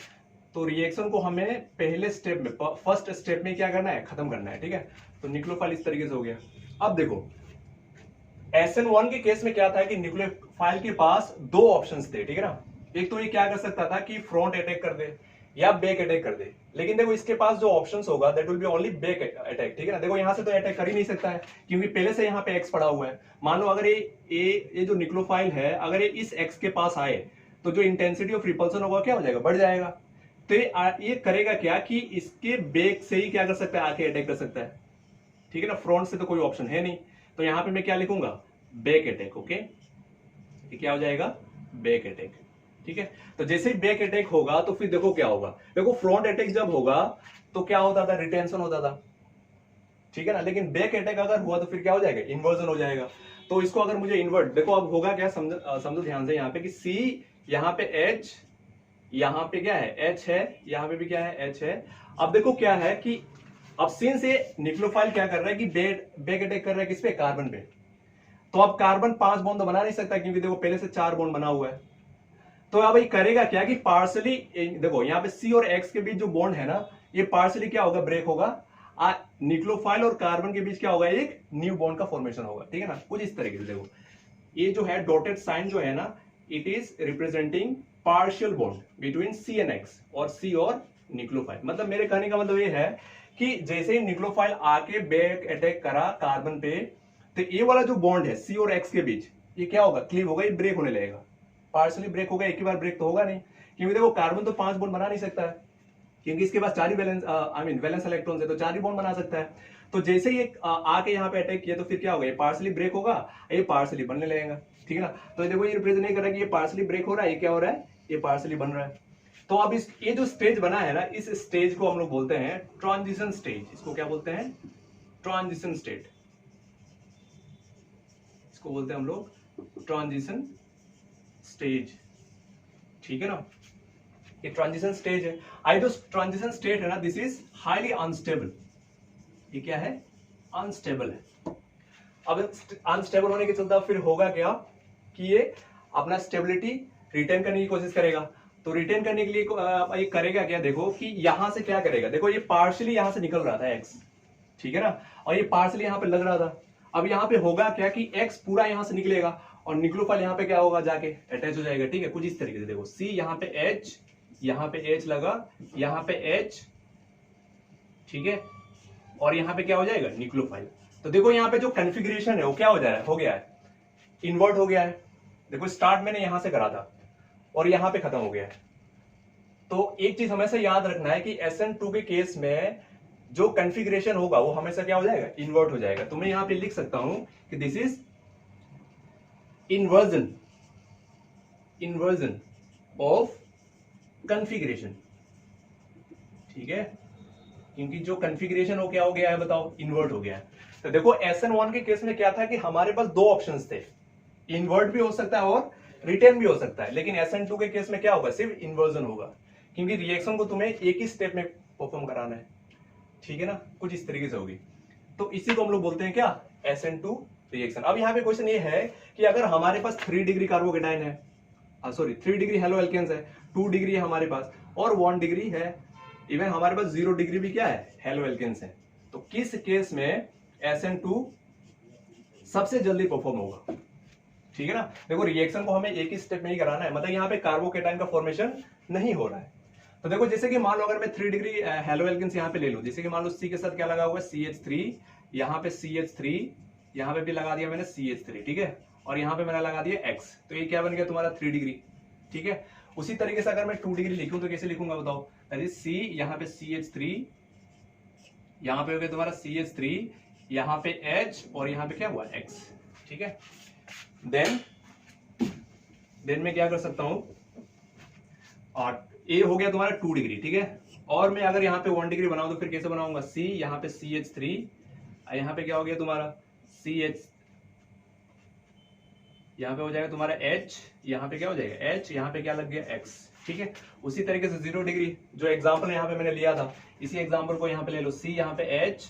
तो रिएक्शन को हमें पहले स्टेप में, फर्स्ट स्टेप में क्या करना है, खत्म करना है, ठीक है। तो न्यूक्लियोफाइल इस तरीके से हो गया। अब देखो SN1 के केस में क्या था कि न्यूक्लियोफाइल के पास 2 ऑप्शंस थे, ठीक है ना। एक तो ये क्या कर सकता था कि फ्रंट अटैक कर दे या बैक अटैक कर दे, लेकिन देखो इसके पास जो ऑप्शंस होगा that will be only back attack, ठीक है ना। देखो यहां से तो अटैक कर ही नहीं सकता है क्योंकि पहले से यहाँ पे X पड़ा हुआ है। मान लो अगर ये जो न्यूक्लियोफाइल है अगर ये इस X के पास आए तो जो इंटेंसिटी ऑफ रिपल्सन होगा क्या हो जाएगा, बढ़ जाएगा। तो ये करेगा क्या कि इसके बैक से ही क्या कर सकता है, आके अटैक कर सकता है, ठीक है ना। फ्रंट से तो कोई ऑप्शन है नहीं। तो यहां पे मैं क्या लिखूंगा, बैक अटैक। ओके, ये क्या हो जाएगा, बैक अटैक, ठीक है। तो जैसे ही बैक अटैक होगा तो फिर देखो क्या होगा, देखो फ्रंट अटैक जब होगा तो क्या होता था, रिटेंशन होता था, ठीक है ना। लेकिन बैक अटैक अगर हुआ तो फिर क्या हो जाएगा, इन्वर्जन हो जाएगा। तो इसको अगर मुझे इन्वर्ट, देखो अब होगा क्या, समझो ध्यान से यहाँ पे कि C, यहाँ पे H, यहाँ पे क्या है H है, यहाँ पे भी क्या है H है। अब देखो क्या है कि अब सिन से न्यूक्लियोफाइल क्या कर रहा है कि बैक अटैक कर रहा है किस पे, कार्बन पे। तो अब कार्बन 5 बॉन्ड तो बना नहीं सकता क्योंकि देखो पहले से 4 बॉन्ड बना हुआ है। तो अब ये करेगा क्या कि पार्सली, देखो यहाँ पे C और X के बीच जो बॉन्ड है ना, ये पार्सली क्या होगा, ब्रेक होगा। न्यूक्लियोफाइल और कार्बन के बीच क्या होगा, एक न्यू बॉन्ड का फॉर्मेशन होगा, ठीक है ना। कुछ इस तरीके से देखो, ये जो है डॉटेड साइन जो है ना, it is representing partial bond between C and X, और C और न्यूक्लियोफाइल। मतलब मेरे कहने का मतलब ये है कि जैसे ही न्यूक्लियोफाइल आके बैक अटैक करा कार्बन पे, तो ये वाला जो बॉन्ड है C और X के बीच, ये क्या होगा, क्लीव होगा, ये ब्रेक होने लगेगा। पार्शियली ब्रेक होगा, एक ही बार ब्रेक तो होगा नहीं, क्योंकि देखो कार्बन तो 5 बॉन्ड बना नहीं सकता है, क्योंकि इसके पास 4 ही वैलेंस वैलेंस इलेक्ट्रॉन है, तो 4 ही बॉन्ड बना सकता है। तो जैसे ही आके यहाँ पे अटैक किया तो फिर क्या होगा, ये पार्सली ब्रेक होगा, ये पार्सली बनने लगेगा, ठीक है ना। तो देखो ये रिप्रेजेंट नहीं कर रहा है कि ये पार्सली ब्रेक हो रहा है, ये क्या हो रहा है, ये पार्सली बन रहा है। तो अब ये जो स्टेज बना है ना, इस स्टेज को हम लोग बोलते हैं ट्रांजिशन स्टेज। इसको क्या बोलते हैं, ट्रांजिशन स्टेट, इसको बोलते हैं हम लोग ट्रांजिशन स्टेज, ठीक है ना। ये ट्रांजिशन स्टेज है। आई जो ट्रांजिशन स्टेट है ना, दिस इज हाईली अनस्टेबल। ये क्या है, अनस्टेबल है। अब अनस्टेबल होने के चलते फिर होगा क्या कि ये अपना स्टेबिलिटी रिटेन करने की कोशिश करेगा। तो रिटेन करने के लिए ये करेगा क्या, देखो कि यहां से क्या करेगा, देखो ये पार्शियली यहां से निकल रहा था X, ठीक है ना, और ये पार्शियली यहां पे लग रहा था। अब यहाँ पे होगा क्या कि X पूरा यहां से निकलेगा और न्यूक्लियोफाइल यहाँ पे क्या होगा, जाके अटैच हो जाएगा, ठीक है। कुछ इस तरीके से देखो, C यहाँ पे H, यहाँ पे H लगा, यहाँ पे H, ठीक है, और यहाँ पे क्या हो जाएगा, न्यूक्लियोफाइल। तो देखो यहाँ पे जो कॉन्फ़िगरेशन है वो क्या हो जा रहा है, हो गया है, इन्वर्ट हो गया है। देखो स्टार्ट मैंने यहां से करा था और यहां पे खत्म हो गया है। तो एक चीज हमेशा याद रखना है कि SN2 के केस में जो कॉन्फ़िगरेशन होगा वो हमेशा क्या हो जाएगा, इन्वर्ट हो जाएगा। तो मैं यहां पे लिख सकता हूं कि this is inversion, inversion of configuration, ठीक है, क्योंकि जो कॉन्फ़िगरेशन हो क्या हो गया है, बताओ, इन्वर्ट हो गया है। तो देखो SN1 के केस में क्या था कि हमारे पास 2 ऑप्शंस थे, इन्वर्ट भी हो सकता है और रिटेन भी हो सकता है। लेकिन SN2 के केस में क्या होगा, सिर्फ इन्वर्जन होगा, क्योंकि रिएक्शन को तुम्हें एक ही स्टेप में परफॉर्म कराना है, ठीक है ना। कुछ इस तरीके से होगी। तो इसी को हम लोग बोलते हैं क्या, SN2 रिएक्शन। अब यहाँ पे क्वेश्चन ये है कि अगर हमारे पास 3 डिग्री कार्बोकेटाइन है, सॉरी 3 डिग्री हेलो एल्केन्स है, 2 डिग्री है हमारे पास, और 1 डिग्री है, इवन हमारे पास 0 डिग्री भी क्या है, हेलो एल्केन्स है। तो किस केस में SN2 सबसे जल्दी परफॉर्म होगा, ठीक है ना। देखो रिएक्शन को हमें एक ही स्टेप में ही कराना है, मतलब यहाँ पे कार्बोकेटाइन का फॉर्मेशन नहीं हो रहा है। तो देखो जैसे कि मान लो अगर मैं 3 डिग्री हेलो एल्केन्स यहाँ पे ले लूं, जैसे कि मान लो C के साथ क्या लगा हुआ है, CH3, यहाँ पे CH3, यहाँ पे भी लगा दिया मैंने CH3, ठीक है, और यहाँ पे मैंने लगा दिया X। तो ये क्या बन गया तुम्हारा 3 डिग्री, ठीक है। उसी तरीके से अगर मैं 2 डिग्री लिखूं तो कैसे लिखूंगा बताओ, दैट इज C, यहाँ पे CH3, यहाँ पे हो गया तुम्हारा CH3, यहाँ पे H, और यहाँ पे क्या हुआ X, ठीक है। देन मैं क्या कर सकता हूं, और ए हो गया तुम्हारा 2 डिग्री, ठीक है। और मैं अगर यहाँ पे 1 डिग्री बनाऊं तो फिर कैसे बनाऊंगा, C, यहाँ पे CH3, यहाँ पे क्या हो गया तुम्हारा CH, यहाँ पे हो जाएगा तुम्हारा H, यहाँ पे क्या हो जाएगा H, यहाँ पे क्या लग गया X, ठीक है। उसी तरीके से 0 डिग्री जो एग्जाम्पल यहाँ पे मैंने लिया था, इसी एग्जाम्पल को यहाँ पे ले लो, C, यहाँ पे H,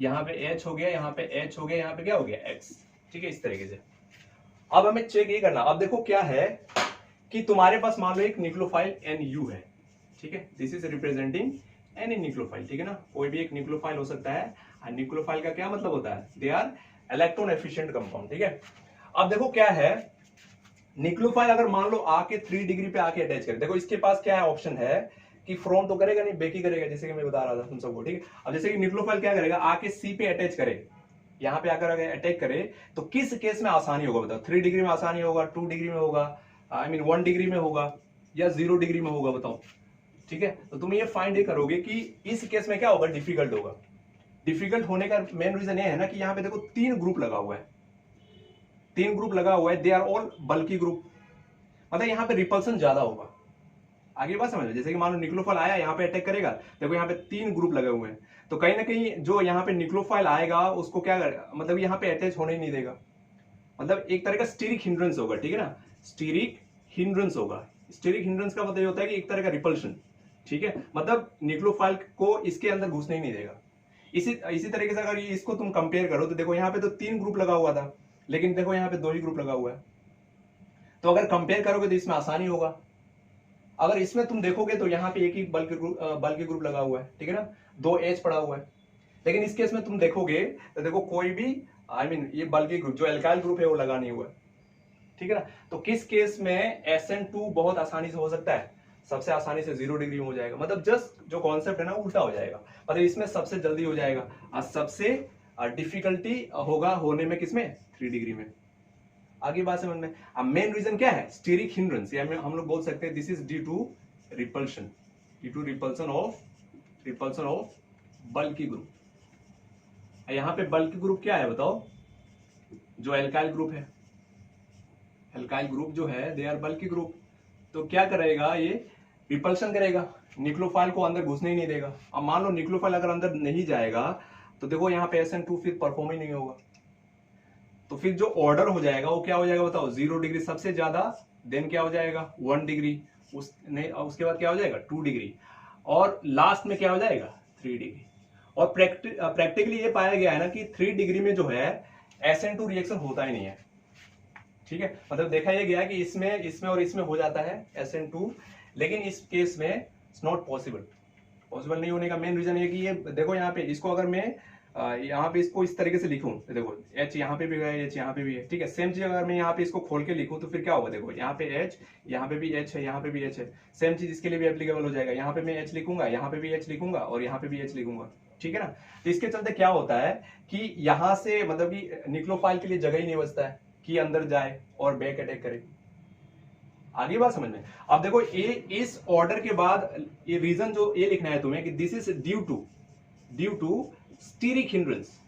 यहाँ पे H हो गया, यहाँ पे H हो गया, यहाँ पे क्या हो गया X, ठीक है, इस तरीके से। अब हमें चेक ये करना, अब देखो क्या है कि तुम्हारे पास मान लो एक न्यूक्लियोफाइल NU है, ठीक है, this is representing any nucleophile, ठीक है ना, कोई भी एक न्यूक्लियोफाइल हो सकता है। और न्यूक्लियोफाइल का क्या मतलब होता है, they are electron efficient compound, ठीक है। अब देखो क्या है, न्यूक्लियोफाइल अगर मान लो आके 3 डिग्री पे आके अटैच करे, देखो इसके पास क्या है, ऑप्शन है कि फ्रॉम तो करेगा नहीं, बेक ही करेगा, जैसे कि मैं बता रहा था तुम सबको, ठीक है। अब जैसे कि न्यूक्लियोफाइल क्या करेगा, आके C पे अटैच करे, यहाँ पे आकर अगर अटैक करे तो किस केस में आसानी होगा बताओ, 3 डिग्री में आसानी होगा, 2 डिग्री में होगा, 1 डिग्री में होगा, या 0 डिग्री में होगा, बताओ, ठीक है। तो तुम ये फाइंड ये करोगे कि इस केस में क्या होगा, डिफिकल्ट होगा। डिफिकल्ट होने का मेन रीजन ये है ना कि यहाँ पे देखो 3 ग्रुप लगा हुआ है, 3 ग्रुप लगा हुआ है, they are all bulky group, मतलब यहाँ पे रिपल्सन ज्यादा होगा, आगे बात समझ में, जैसे कि मान लो न्यूक्लियोफाइल आया यहाँ पे अटैक करेगा, देखो यहाँ पे 3 ग्रुप लगे हुए हैं, तो कहीं ना कहीं जो यहाँ पे न्यूक्लियोफाइल आएगा उसको क्या मतलब यहाँ पे अटैच होने ही नहीं देगा, मतलब एक तरह का स्टीरिक हिंड्रेंस होगा, ठीक है ना, स्टीरिक हिंड्रेंस होगा। स्टीरिक हिंड्रेंस का मतलब ये होता है कि एक तरह का रिपल्शन, ठीक है, मतलब न्यूक्लियोफाइल को इसके अंदर घुसने ही नहीं देगा। इसी तरीके से अगर इसको तुम कंपेयर करो तो देखो यहाँ पे तो 3 ग्रुप लगा हुआ था, लेकिन देखो यहाँ पे 2 ही ग्रुप लगा हुआ है, तो अगर कंपेयर करोगे तो इसमें आसानी होगा। अगर इसमें तुम देखोगे तो यहाँ पे एक ही बल्कि ग्रुप लगा हुआ है, ठीक है ना, 2 H पड़ा हुआ है, लेकिन इस केस में तुम देखोगे तो देखो कोई भी ये बल्कि ग्रुप जो एल्काइल ग्रुप है वो लगा नहीं हुआ है, ठीक है ना। तो किस केस में SN2 बहुत आसानी से हो सकता है, सबसे आसानी से 0 डिग्री में हो जाएगा, मतलब जस्ट जो कॉन्सेप्ट है ना उल्टा हो जाएगा, मतलब इसमें सबसे जल्दी हो जाएगा और सबसे डिफिकल्टी होगा होने में किसमें, 3 डिग्री में। आगे बात समझ में। अब मेन रीजन क्या है, स्टीरिक हिंड्रेंस, या हम लोग बोल सकते हैं this is due to repulsion, repulsion of bulky group. यहाँ पे बल्की ग्रुप क्या है बताओ, जो एल्काइल ग्रुप है, एल्काइल ग्रुप जो है दे आर बल्की ग्रुप, तो क्या करेगा ये, रिपल्शन करेगा, न्यूक्लियोफाइल को अंदर घुसने ही नहीं देगा। अब मान लो न्यूक्लियोफाइल अगर अंदर नहीं जाएगा तो देखो यहाँ पे SN2 फिर परफॉर्म ही नहीं होगा, तो फिर जो ऑर्डर हो जाएगा वो क्या हो जाएगा बताओ, 0 डिग्री सबसे ज्यादा, देन क्या हो जाएगा 1 डिग्री, उसके बाद क्या हो जाएगा 2 डिग्री, और लास्ट में क्या हो जाएगा 3 डिग्री। और प्रैक्टिकली ये पाया गया है ना कि 3 डिग्री में जो है SN2 रिएक्शन होता ही नहीं है, ठीक है, मतलब देखा यह गया कि इसमें और इसमें हो जाता है SN2, लेकिन इस केस में इट्स नॉट पॉसिबल नहीं होने का मेन रीजन ये कि ये देखो यहाँ पे इसको अगर मैं यहाँ पे इसको इस तरीके से लिखूं तो देखो H यहाँ पे भी है, H यहाँ पे भी है, ठीक है, सेम चीज अगर मैं यहाँ पे इसको खोल के लिखूं तो फिर क्या होगा, देखो यहाँ पे H, यहाँ पे भी H है, यहाँ पे भी H है, सेम चीज इसके लिए भी एप्लीकेबल हो जाएगा, यहाँ पे मैं H लिखूंगा, यहाँ पे भी H लिखूंगा और यहाँ पे भी H लिखूंगा, ठीक है ना। तो इसके चलते क्या होता है कि यहाँ से मतलब कि न्यूक्लियोफाइल के लिए जगह ही नहीं बचता है कि अंदर जाए और बैक अटैक करे। आगे बात समझ में। अब देखो इस ऑर्डर के बाद ये रीजन जो ये लिखना है तुम्हें कि this is due to steric hindrance,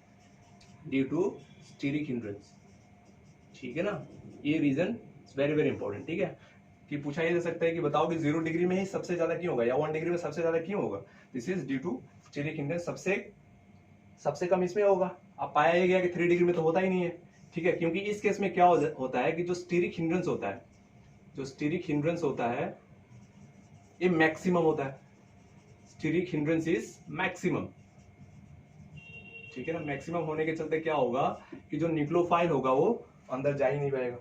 ठीक है ना, ये रीजन वेरी इंपॉर्टेंट, ठीक है, कि पूछा ये जा सकता है कि बताओ कि 0 डिग्री में ही सबसे ज्यादा क्यों होगा या 1 डिग्री में सबसे ज्यादा क्यों होगा, this is due to steric hindrance, सबसे कम इसमें होगा। अब पाया गया कि 3 डिग्री में तो होता ही नहीं है, ठीक है, क्योंकि इस केस में क्या होता है कि जो स्टीरिक हिंड्रेंस होता है ये मैक्सिमम होता है, स्टीरिक हिंड्रेंस इज मैक्सिमम, ठीक है ना। मैक्सिमम होने के चलते क्या होगा कि जो न्यूक्लियोफाइल होगा वो अंदर जा ही नहीं पाएगा,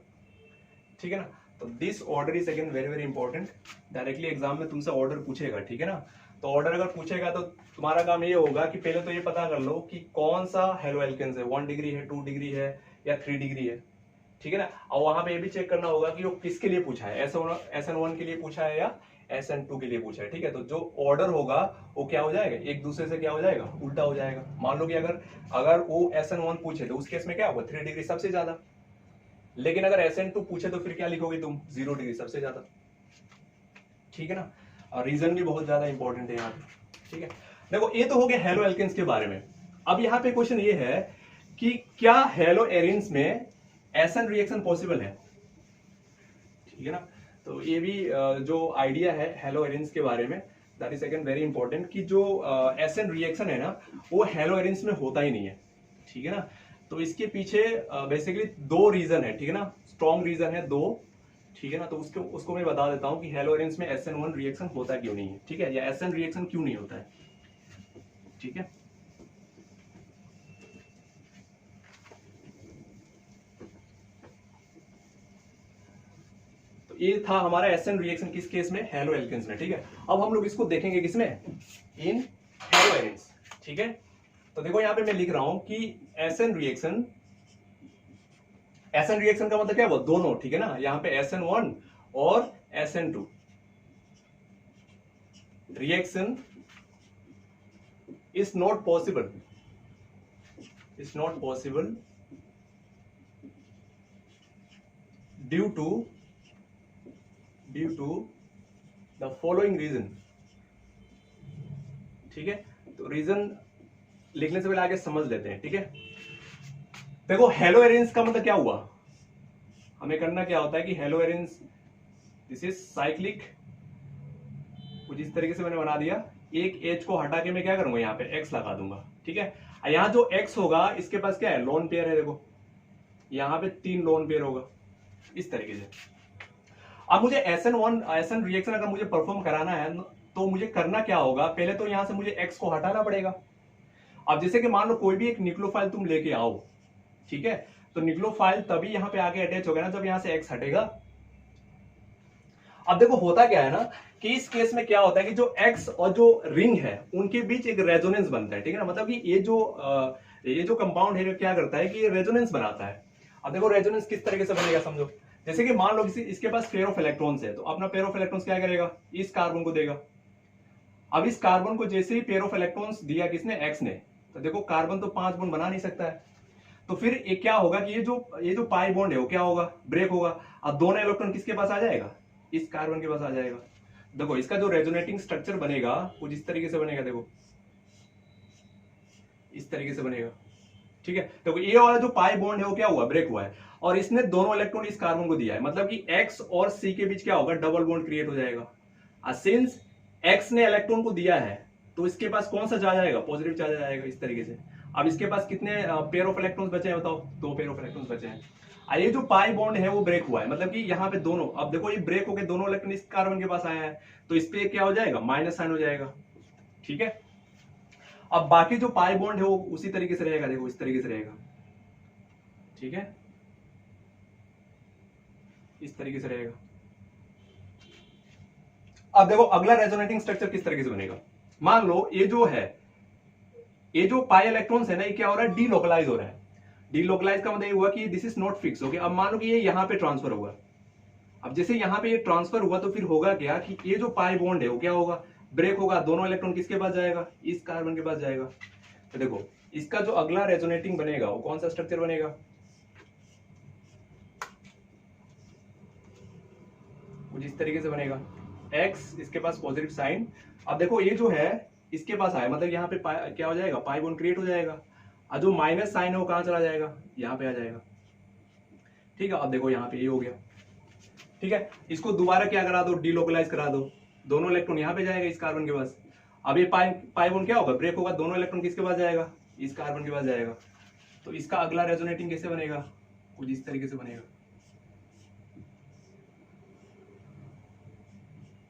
ठीक है ना। तो this order is again very important, directly exam में तुमसे ऑर्डर पूछेगा, ठीक है ना। तो ऑर्डर अगर पूछेगा तो तुम्हारा काम ये होगा कि पहले तो ये पता कर लो कि कौन सा हेलो एल्केन्स है, 1 डिग्री है, 2 डिग्री है या 3 डिग्री है, ठीक है ना। और वहां पे ये भी चेक करना होगा कि वो किसके लिए पूछा है, SN1 के लिए पूछा है या SN2 के लिए पूछा है, ठीक है। तो जो ऑर्डर होगा वो क्या हो जाएगा, एक दूसरे से क्या हो जाएगा, उल्टा हो जाएगा। मान लो कि अगर वो SN1 पूछे तो उस केस में क्या होगा 3 डिग्री सबसे ज्यादा, लेकिन अगर SN2 पूछे तो फिर क्या लिखोगे तुम 0 डिग्री सबसे ज्यादा, ठीक है ना। और रीजन भी बहुत ज्यादा इंपॉर्टेंट है यहाँ पे, ठीक है। देखो ये तो हो गया हेलो एल्केन्स के बारे में। अब यहाँ पे क्वेश्चन ये है कि क्या हेलो एरिन्स में SN रिएक्शन पॉसिबल है, ठीक है ना। तो ये भी जो आइडिया है हेलो एरिन्स के बारे में, that is again very important कि जो SN रिएक्शन है ना वो हेलो एरिन्स में होता ही नहीं है, ठीक है ना। तो इसके पीछे बेसिकली 2 रीजन है, ठीक है ना, स्ट्रॉन्ग रीजन है 2, ठीक है ना। तो उसको मैं बता देता हूं कि हेलो एरिन्स में SN1 रिएक्शन होता क्यों नहीं है, ठीक है, या SN रिएक्शन क्यों नहीं होता है, ठीक है। तो ये था हमारा SN रिएक्शन किस केस में, हेलो एल्केन्स में, ठीक है। अब हम लोग इसको देखेंगे किसमें, इन हेलो एरिन्स, ठीक है। तो देखो यहां पे मैं लिख रहा हूं कि SN रिएक्शन का मतलब क्या हुआ, दोनों, ठीक है ना। यहां पे SN1 और SN2 reaction is not possible due to the following reason, ठीक है। तो रीजन लिखने से पहले आगे समझ लेते हैं, ठीक है। देखो हेलो एरिन्स का मतलब क्या हुआ, हमें करना क्या होता है कि hello arenes this is cyclic कुछ इस तरीके से मैंने बना दिया। एक H को हटा के मैं क्या करूंगा, यहाँ पे X लगा दूंगा, ठीक है। यहाँ जो X होगा इसके पास क्या है, लोन पेयर है, देखो यहाँ पे 3 लोन पेयर होगा इस तरीके से। अब मुझे SN रिएक्शन अगर मुझे परफॉर्म कराना है तो मुझे करना क्या होगा, पहले तो यहां से मुझे X को हटाना पड़ेगा। अब जैसे कि मान लो कोई भी एक न्यूक्लियोफाइल तुम लेके आओ, ठीक है, तो न्यूक्लियोफाइल तभी यहां पे आके अटैच होगा ना जब यहां से X हटेगा। अब देखो होता क्या है ना कि इस केस में क्या होता है कि जो X और जो रिंग है उनके बीच एक रेजोनेंस बनता है, ठीक है ना। मतलब कि ये जो कंपाउंड है क्या करता है कि ये रेजोनेंस बनाता है। अब देखो रेजोनेंस किस तरीके से बनेगा समझो। जैसे कि मान लो इसके पास पेयर ऑफ इलेक्ट्रॉन्स है, तो अपना पेयर ऑफ इलेक्ट्रॉन्स क्या करेगा, इस कार्बन को देगा। अब इस कार्बन को जैसे ही पेयर ऑफ इलेक्ट्रॉन्स दिया किसने, X ने, तो देखो कार्बन तो 5 बॉन्ड बना नहीं सकता है, तो फिर ये क्या होगा कि ये जो पाई बॉन्ड है वो क्या होगा, ब्रेक होगा। अब दोनों इलेक्ट्रॉन किसके पास आ जाएगा, इस कार्बन के पास आ जाएगा। देखो इसका जो रेजोनेटिंग स्ट्रक्चर बनेगा कुछ इस तरीके से बनेगा, देखो इस तरीके से बनेगा, ठीक है। देखो ये वाला जो पाई बॉन्ड है वो क्या हुआ, ब्रेक हुआ है, और इसने दोनों इलेक्ट्रॉन इस कार्बन को दिया है, मतलब कि X और C के बीच क्या होगा, डबल बॉन्ड क्रिएट हो जाएगा। सिंस X ने इलेक्ट्रॉन को दिया है तो इसके पास कौन सा चार्ज आएगा, पॉजिटिव चार्ज आएगा इस तरीके से। अब इसके पास कितने पेयर ऑफ इलेक्ट्रॉन्स बचे हैं बताओ, 2 पेयर ऑफ इलेक्ट्रॉन्स बचे हैं। ये जो पाई बॉन्ड है वो ब्रेक हुआ है, मतलब कि यहाँ पे दोनों, अब देखो ये ब्रेक होकर दोनों इलेक्ट्रॉन इस कार्बन के पास आया है, तो इस पे क्या हो जाएगा, माइनस साइन हो जाएगा, ठीक है। अब बाकी जो पाई बॉन्ड है वो उसी तरीके से रहेगा, देखो इस तरीके से रहेगा, ठीक है, इस तरीके से रहेगा। अब देखो अगला रेजोनेटिंग स्ट्रक्चर किस तरीके से बनेगा। मान लो ये जो पाई इलेक्ट्रॉन्स है ना, ये क्या हो रहा है, डीलोकलाइज हो रहा है। डीलोकलाइज का मतलब ये हुआ कि this is not fix, okay. अब मान लो कि ये यहां पे ट्रांसफर होगा। अब जैसे यहां पे ये ट्रांसफर हुआ तो फिर होगा क्या कि ये जो पाई बॉन्ड है वो क्या होगा, ब्रेक होगा, दोनों इलेक्ट्रॉन किसके पास जाएगा, इस कार्बन के पास जाएगा। तो देखो इसका जो अगला रेजोनेटिंग बनेगा वो कौन सा स्ट्रक्चर बनेगा, कुछ इस तरीके से बनेगा। X इसके पास पॉजिटिव साइन, अब देखो ये जो है इसके पास आया, मतलब यहाँ पे क्या हो जाएगा, पाई बॉन्ड क्रिएट हो जाएगा, और जो माइनस साइन है वो कहां चला जाएगा, यहाँ पे आ जाएगा, ठीक है। अब देखो यहाँ पे ये हो गया, ठीक है। इसको दोबारा क्या करा दो, डीलोकलाइज करा दो, दोनों इलेक्ट्रॉन यहाँ पे जाएगा इस कार्बन के पास। अब ये पाई बॉन्ड क्या होगा, ब्रेक होगा, दोनों इलेक्ट्रॉन किसके पास जाएगा, इस कार्बन के पास जाएगा। तो इसका अगला रेजोनेटिंग कैसे बनेगा, कुछ इस तरीके से बनेगा।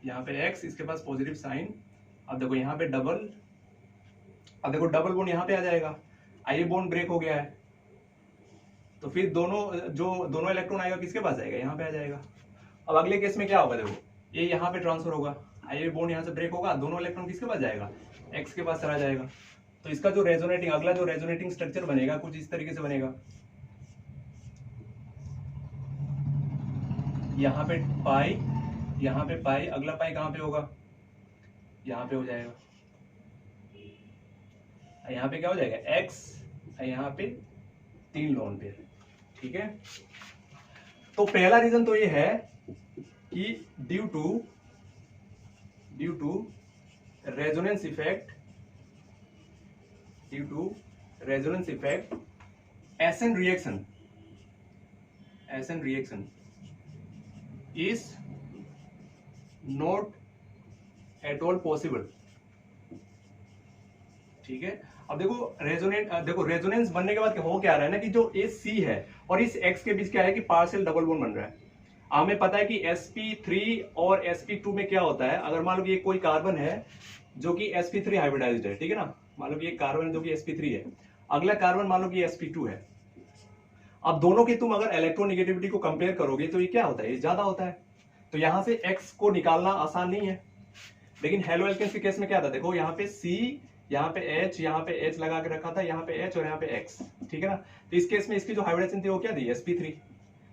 यहाँ पे X इसके पास पॉजिटिव साइन, अब देखो यहाँ पे डबल, अब देखो डबल बॉन्ड यहाँ पे आ जाएगा, ये बॉन्ड ब्रेक हो गया है, तो फिर दोनों इलेक्ट्रॉन आएगा किसके पास जाएगा, यहाँ पे आ जाएगा। अब अगले केस में क्या होगा, देखो ये यहाँ पे ट्रांसफर होगा, ये बॉन्ड यहाँ से ब्रेक होगा, दोनों इलेक्ट्रॉन किसके पास जाएगा, X के पास चला जाएगा। तो इसका जो अगला जो रेजोनेटिंग स्ट्रक्चर बनेगा कुछ इस तरीके से बनेगा। यहाँ पे पाई, अगला पाई कहां पे होगा, यहाँ पे हो जाएगा, यहाँ पे क्या हो जाएगा, X, यहाँ पे 3 लोन पेयर, ठीक है। तो पहला रीजन तो ये है कि due to resonance effect SN reaction is not at all possible, ठीक है। अब देखो रेजोनेंस बनने के बाद हो क्या रहा है ना कि जो इस C है और इस X के बीच क्या है कि पार्शियल डबल बॉन्ड बन रहा है। हमें पता है कि sp3 और sp2 में क्या होता है, अगर मान लो कि ये कोई कार्बन है जो कि sp3 हाइब्रिडाइज्ड है, ठीक है ना, मान लो कि एक कार्बन जो कि sp3 है, अगला कार्बन मान लो कि sp2 है। अब दोनों की तुम अगर इलेक्ट्रोनेगेटिविटी को कंपेयर करोगे तो ये क्या होता है, ये ज्यादा होता है, तो यहां से X को निकालना आसान नहीं है। लेकिन हेलो एल्केन्स के केस में क्या था, देखो यहाँ पे C, यहाँ पे H लगा के रखा था, यहाँ पे H और यहाँ पे X, ठीक है ना। तो इस केस में इसकी जो हाइब्रिडेशन थी वो क्या थी, sp3,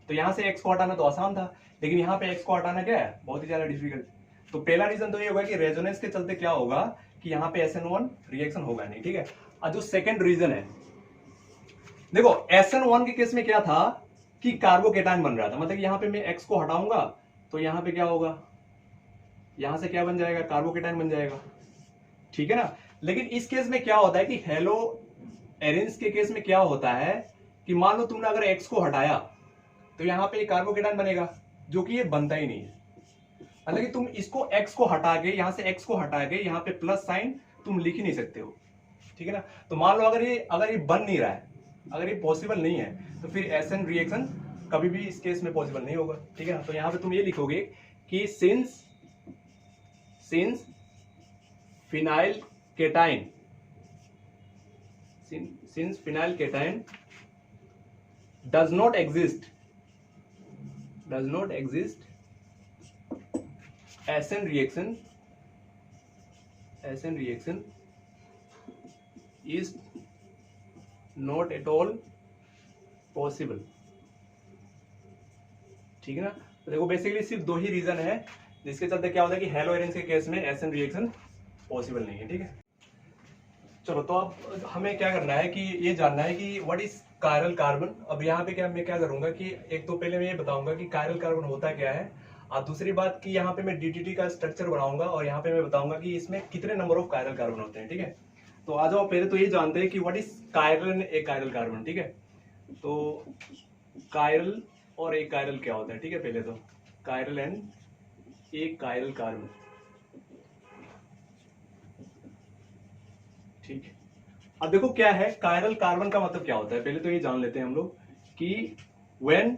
तो यहाँ से X को हटाना तो आसान था, लेकिन यहाँ पे X को हटाना क्या है, बहुत ही ज्यादा डिफिकल्ट। तो पहला रीजन तो ये होगा कि रेजोनेंस के चलते क्या होगा कि यहाँ पे SN1 रिएक्शन होगा नहीं, ठीक है। और जो सेकंड रीजन है, देखो SN1 के केस में क्या था कि कार्बोकेटायन बन रहा था, मतलब यहाँ पे मैं X को हटाऊंगा तो यहाँ पे क्या होगा, यहां से क्या बन जाएगा, कार्बोकेटायन बन जाएगा, ठीक है ना। लेकिन इस केस में क्या होता है कि हेलो एरेंस के केस में क्या होता है कि मान लो तुमने अगर X को हटाया तो यहाँ पे कार्बोकेटायन बनेगा, जो कि ये बनता ही नहीं है। हालांकि तुम इसको x को हटा के, यहां से x को हटा के यहाँ पे प्लस साइन तुम लिख ही नहीं सकते हो, ठीक है ना। तो मान लो अगर ये बन नहीं रहा है, अगर ये पॉसिबल नहीं है, तो फिर एसएन रिएक्शन कभी भी इस केस में पॉसिबल नहीं होगा, ठीक है ना। तो यहाँ पे तुम ये लिखोगे कि since phenyl cation, since phenyl cation does not exist SN reaction is not at all possible, ठीक है ना। तो देखो बेसिकली सिर्फ दो ही रीजन है जिसके चलते क्या होता है कि हेलो एरेंज के केस में SN रिएक्शन पॉसिबल नहीं है, ठीक है। चलो तो अब हमें क्या करना है कि ये जानना है कि व्हाट इज कायरल कार्बन। अब यहाँ पे मैं क्या करूंगा कि एक तो पहले मैं ये बताऊंगा कि कायरल कार्बन होता क्या है, और दूसरी बात कि यहाँ पे मैं DDT का स्ट्रक्चर बनाऊंगा और यहाँ पे मैं बताऊंगा कि इसमें कितने नंबर ऑफ कायरल कार्बन होते हैं, ठीक है। तो आ जाओ, पहले तो ये जानते हैं कि what is chiral and A chiral carbon, ठीक है। तो कायरल और ए कायरल क्या होता है, ठीक है। पहले तो chiral and A chiral carbon, ठीक है। अब देखो क्या है कायरल कार्बन का मतलब क्या होता है, पहले तो ये जान लेते हैं हम लोग कि when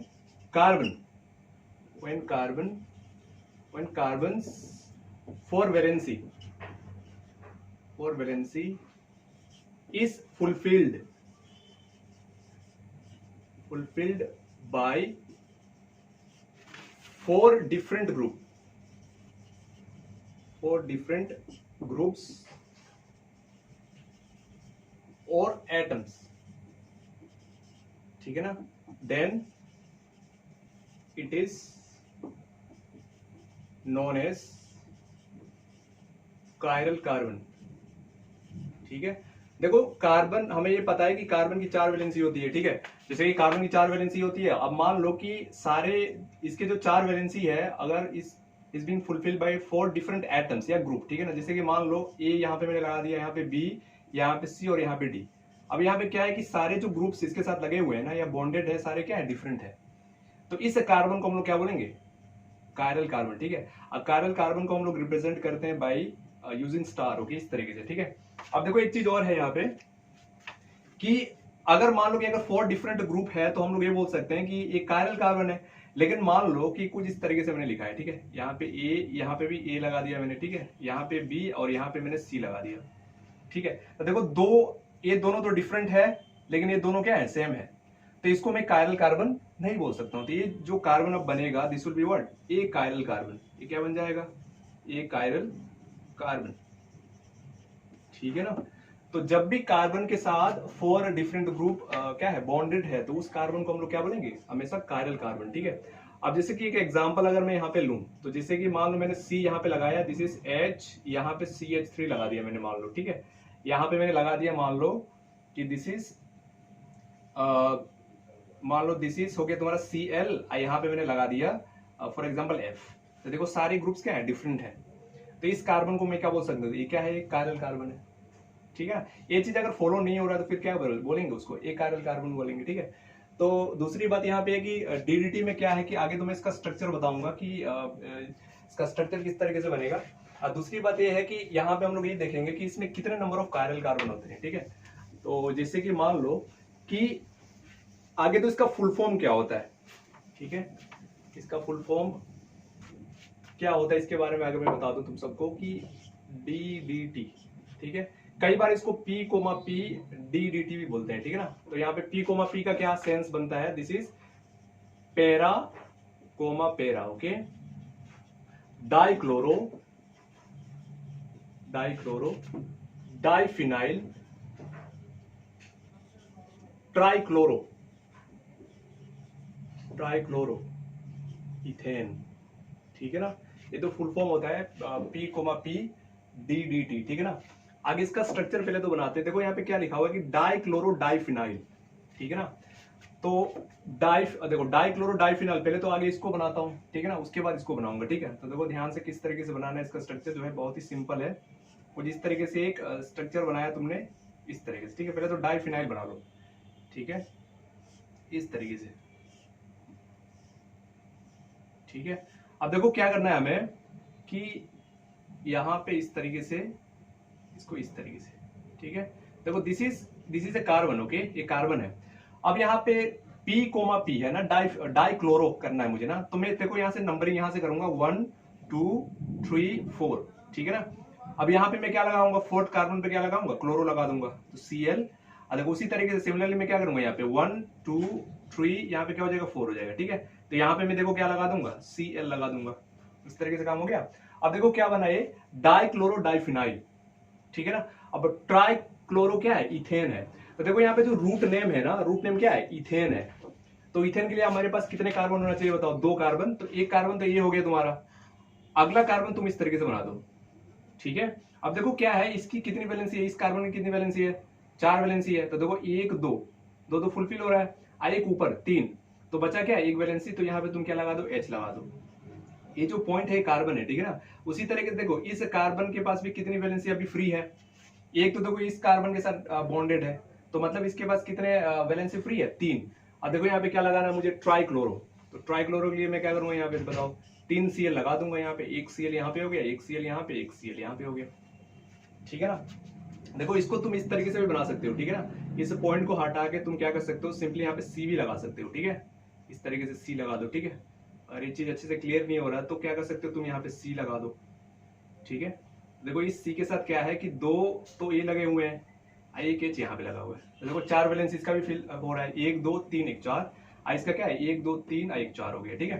carbons for valency is fulfilled by four different groups और एटम्स, ठीक है ना, then it is known as chiral carbon, ठीक है। देखो कार्बन, हमें ये पता है कि कार्बन की 4 वैलेंसी होती है, ठीक है। जैसे कि कार्बन की 4 वैलेंसी होती है, अब मान लो कि सारे इसके जो 4 वैलेंसी है अगर is being fulfilled by 4 different atoms या ग्रुप, ठीक है ना। जैसे कि मान लो ए यहाँ पे मैंने लगा दिया, यहाँ पे बी, यहाँ पे सी और यहाँ पे डी। अब यहाँ पे क्या है कि सारे जो ग्रुप्स इसके साथ लगे हुए हैं ना या बॉन्डेड है, सारे क्या है, डिफरेंट है। तो इस कार्बन को हम लोग क्या बोलेंगे, कायरल कार्बन, ठीक है। अब कायरल कार्बन को हम लोग रिप्रेजेंट करते हैं बाय यूजिंग स्टार, ओके, इस तरीके से, ठीक है। अब देखो एक चीज और है यहाँ पे कि अगर मान लो कि अगर 4 डिफरेंट ग्रुप है तो हम लोग ये बोल सकते हैं कि ये कायरल कार्बन है। लेकिन मान लो कि कुछ इस तरीके से मैंने लिखा है, ठीक है। यहाँ पे ए, यहाँ पे भी ए लगा दिया मैंने, ठीक है। यहाँ पे बी और यहाँ पे मैंने सी लगा दिया, ठीक है। तो देखो ये दोनों तो डिफरेंट है लेकिन ये दोनों क्या है, सेम है। तो इसको मैं कायरल कार्बन नहीं बोल सकता हूं। तो ये जो कार्बन अब बनेगा this will be what, A chiral carbon. ये क्या बन जाएगा, ए कायरल कार्बन, ठीक है ना। तो जब भी कार्बन के साथ 4 डिफरेंट ग्रुप क्या है, बॉन्डेड है, तो उस कार्बन को हम लोग क्या बोलेंगे, हमेशा कायरल कार्बन, ठीक है। अब जैसे कि एक एग्जांपल अगर मैं यहाँ पे लूं, तो जैसे कि मान लो मैंने C यहाँ पे लगाया, दिस इज H, यहाँ पे CH3 लगा दिया मैंने, मान लो, ठीक है। यहाँ पे मैंने लगा दिया, मान लो कि दिस इज मान लो दिस इज हो गया तुम्हारा Cl, यहाँ पे मैंने लगा दिया फॉर एग्जांपल F। तो देखो सारे ग्रुप्स क्या है, डिफरेंट है। तो इस कार्बन को मैं क्या बोल सकता हूँ, ये क्या है, कायरल कार्बन है, ठीक है। ये चीज अगर फॉलो नहीं हो रहा तो फिर क्या बोलेंगे उसको, ए कायरल कार्बन बोलेंगे, ठीक है। तो दूसरी बात यहाँ पे है कि DDT में क्या है कि आगे तो मैं इसका स्ट्रक्चर बताऊंगा कि इसका स्ट्रक्चर किस तरीके से बनेगा। और दूसरी बात ये है कि यहाँ पे हम लोग ये देखेंगे कि इसमें कितने नंबर ऑफ कायरल कार्बन होते हैं, ठीक है। तो जैसे कि मान लो कि आगे तो इसका फुल फॉर्म क्या होता है, ठीक है। इसका फुल फॉर्म क्या होता है इसके बारे में आगे मैं बता दूं तुम सबको कि DDT, ठीक है। कई बार इसको P, P DDT भी बोलते हैं, ठीक है ना। तो यहाँ पे P, P का क्या सेंस बनता है, दिस इज पेरा पेरा, okay. Dichloro diphenyl trichloro ethane, ठीक है ना। ये तो फुल फॉर्म होता है P, P DDT, ठीक है ना। आगे इसका स्ट्रक्चर पहले तो बनाते हैं। देखो यहाँ पे क्या लिखा हुआ है कि डाइक्लोरो डाइफिनाइल, ठीक है ना। तो देखो डाइक्लोरो डाइफिनाइल, पहले तो आगे इसको बनाता हूँ, ठीक है ना, उसके बाद इसको बनाऊंगा, ठीक है। तो देखो ध्यान से किस तरीके से बनाना है। इसका स्ट्रक्चर जो है बहुत ही सिंपल है। कुछ इस तरीके से एक स्ट्रक्चर बनाया तुमने, इस तरीके से, ठीक है। पहले तो डाइफिनाइल बना लो, ठीक है, इस तरीके से, ठीक है। अब देखो क्या करना है हमें कि यहाँ पे इस तरीके से, इसको इस तरीके से, ठीक है। देखो this is a carbon, okay, ये कार्बन है। अब यहाँ पे P कोमा P है ना, डाई क्लोरो करना है मुझे ना, तो मैं देखो यहाँ से नंबरिंग यहाँ से करूंगा 1 2 3 4, ठीक है ना। अब यहाँ पे मैं क्या लगाऊंगा, फोर्थ कार्बन पे क्या लगाऊंगा, क्लोरो लगा दूंगा, तो Cl। देखो उसी तरीके से सिमिलरली मैं क्या करूंगा, यहाँ पे 1 2 3, यहाँ पे क्या हो जाएगा 4 हो जाएगा, ठीक है। तो यहाँ पे मैं देखो क्या लगा दूंगा, Cl लगा दूंगा, इस तरीके से काम हो गया। अब देखो क्या बना ये, डाई क्लोरो डाइफिनाइल, ठीक है ना। अब ट्राई क्लोरो क्या है, इथेन है। तो देखो यहाँ पे जो रूट नेम है ना, रूट नेम क्या है, इथेन है। तो इथेन के लिए हमारे पास कितने कार्बन होना चाहिए बताओ, 2 कार्बन। तो एक कार्बन तो ये हो गया तुम्हारा, अगला कार्बन तुम इस तरीके से बना दो, ठीक है। अब देखो क्या है, इसकी कितनी वैलेंसी है, इस कार्बन की कितनी वैलेंसी है, 4 वैलेंसी है। तो देखो 1 2 2 तो फुलफिल हो रहा है, एक ऊपर 3, तो बचा क्या है, 1 वैलेंसी। तो यहाँ पे तुम क्या लगा दो, H लगा दो। ये जो पॉइंट है कार्बन है, ठीक है ना। उसी तरीके से देखो इस कार्बन के पास भी कितनी वैलेंसी अभी फ्री है, एक तो देखो इस कार्बन के साथ बॉन्डेड है, तो मतलब इसके पास कितने वैलेंसी फ्री है, 3। अब देखो यहाँ पे क्या लगाना है मुझे, ट्राइक्लोरो। तो ट्राइक्लोरो के लिए मैं क्या करूंगा, यहाँ पे बताओ 3 Cl लगा दूंगा, यहाँ पे 1 Cl यहाँ पे हो गया, 1 Cl यहाँ पे, 1 Cl यहाँ पे हो गया, ठीक है ना। देखो इसको तुम इस तरीके से भी बना सकते हो, ठीक है ना। इस पॉइंट को हटा के तुम क्या कर सकते हो, सिंपली यहाँ पे C भी लगा सकते हो, ठीक है। इस तरीके से C लगा दो, ठीक है। और ये चीज अच्छे से क्लियर नहीं हो रहा तो क्या कर सकते हो तुम, यहाँ पे C लगा दो, ठीक है। देखो इस C के साथ क्या है कि 2 तो ये लगे हुए हैं, एक H यहाँ पे लगा हुआ है। तो देखो 4 वैलेंस इसका भी फिल हो रहा है, 1 2 3 1 4, इसका क्या है 1 2 3 1 4 हो गया, ठीक है।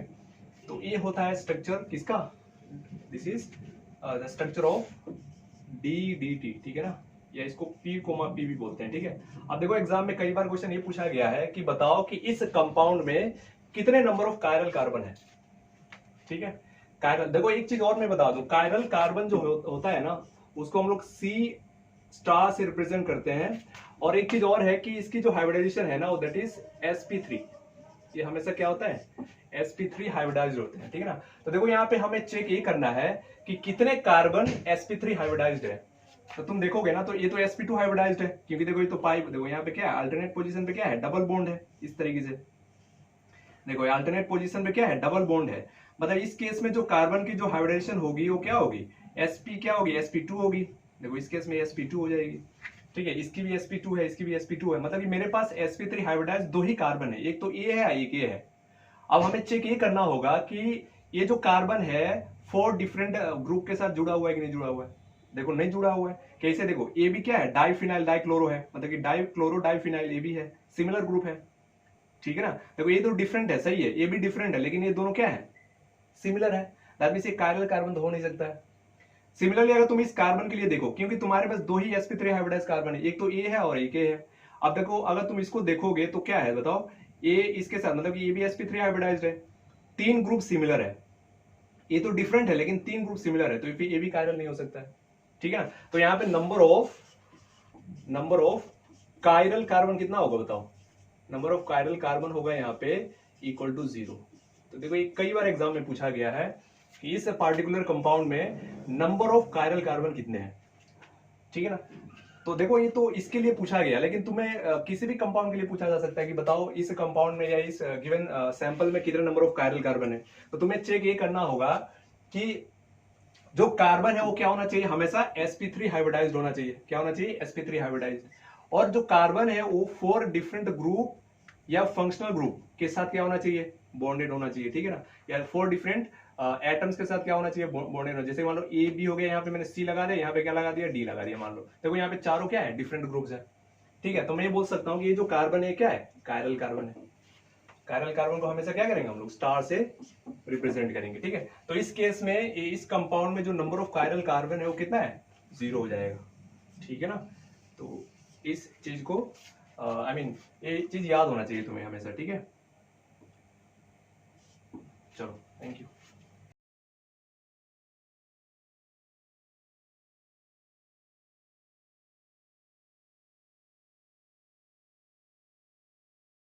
तो ये होता है स्ट्रक्चर किसका, this is the structure of DDT, ठीक है ना, या इसको P कोमा P भी बोलते हैं, ठीक है। अब देखो एग्जाम में कई बार क्वेश्चन ये पूछा गया है कि बताओ कि इस कंपाउंड में कितने नंबर ऑफ कायरल कार्बन है, ठीक है। कायरल, देखो एक चीज और मैं बता दूं, कायरल कार्बन जो होता है ना, उसको हम लोग C स्टार से रिप्रेजेंट करते हैं। और एक चीज और है कि इसकी जो हाइब्रिडाइजेशन है ना, वो दैट इज sp3। ये हमेशा क्या होता है, sp3 हाइब्रिडाइज्ड होते हैं, ठीक है ना। तो देखो यहाँ पे हमें चेक ये करना है कि कितने कार्बन sp3 हाइब्रिडाइज्ड है। तो तुम देखोगे ना, तो ये तो sp2 हाइब्रिडाइज्ड है, क्योंकि देखो ये तो पाइप, देखो यहाँ पे क्या है, अल्टरनेट पोजीशन पे क्या है, डबल बॉन्ड है, इस तरीके से। देखो अल्टरनेट पोजीशन पे क्या है, डबल बॉन्ड है। मतलब इस केस में जो कार्बन की जो हाइब्रिडाइजेशन होगी वो क्या होगी, sp क्या होगी, sp2 होगी। देखो इस केस में sp2 हो जाएगी, ठीक है। इसकी भी sp2 है, इसकी भी sp2 है, मतलब कि मेरे पास sp3 हाइब्रिडाइज्ड 2 ही कार्बन है, एक तो A है एक A है। अब हमें चेक ये करना होगा कि ये जो कार्बन है 4 डिफरेंट ग्रुप के साथ जुड़ा हुआ है कि नहीं जुड़ा हुआ है। देखो नहीं जुड़ा हुआ है, कैसे, देखो ए भी क्या है, डाइफिनाइल डाइक्लोरो है, मतलब कि डाइक्लोरो डाइफिनाइल ए भी है, सिमिलर ग्रुप है, ठीक है ना। देखो ये तो डिफरेंट है, सही है, ये भी डिफरेंट है, लेकिन ये दोनों क्या है, सिमिलर है। दैट मींस ये कायरल कार्बन तो हो नहीं सकता है। सिमिलरली अगर तुम इस कार्बन के लिए देखो, क्योंकि तुम्हारे पास 2 ही sp3 हाइब्रिडाइज्ड कार्बन है, एक तो A है और एक A है। अब देखो अगर तुम इसको देखोगे तो क्या है बताओ, A इसके साथ, मतलब ये भी sp3 हाइब्रिडाइज्ड है, 3 ग्रुप सिमिलर है। ये तो डिफरेंट है लेकिन 3 ग्रुप सिमिलर है, तो ये भी कायरल नहीं हो सकता है, ठीक है ना। तो यहाँ पे नंबर ऑफ कायरल कार्बन कितना होगा बताओ, नंबर ऑफ कायरल कार्बन होगा यहाँ पे इक्वल टू 0। तो देखो ये कई बार एग्जाम में पूछा गया है कि इस पार्टिकुलर कंपाउंड में नंबर ऑफ कायरल कार्बन कितने हैं, ठीक है ना। तो देखो ये तो इसके लिए पूछा गया, लेकिन तुम्हें किसी भी कंपाउंड के लिए पूछा जा सकता है कि बताओ इस कंपाउंड में या इस गिवन सैंपल में कितने नंबर ऑफ कायरल कार्बन है। तो तुम्हें चेक ये करना होगा कि जो कार्बन है वो क्या होना चाहिए, हमेशा sp3 हाइब्रिडाइज्ड होना चाहिए। क्या होना चाहिए, sp3 हाइब्रिडाइज्ड। और जो कार्बन है वो 4 डिफरेंट ग्रुप या फंक्शनल ग्रुप के साथ क्या होना चाहिए, बॉन्डेड होना चाहिए, ठीक है ना। या 4 डिफरेंट एटम्स के साथ क्या होना चाहिए, बॉन्डेड होना। जैसे मान लो ए बी हो गया, यहाँ पे मैंने सी लगा दिया, यहाँ पे क्या लगा दिया, डी लगा दिया, मान लो। देखो यहाँ पे चारों क्या है, डिफरेंट ग्रुप्स है, ठीक है। तो मैं ये बोल सकता हूँ कि ये जो कार्बन है क्या है, कायरल कार्बन है। कायरल कार्बन को हमेशा क्या करेंगे हम लोग, स्टार से रिप्रेजेंट करेंगे, ठीक है। तो इस केस में इस कंपाउंड में जो नंबर ऑफ कायरल कार्बन है वो कितना है, 0 हो जाएगा, ठीक है ना। तो इस चीज को आई मीन ये चीज याद होना चाहिए तुम्हें हमेशा, ठीक है। चलो थैंक यू।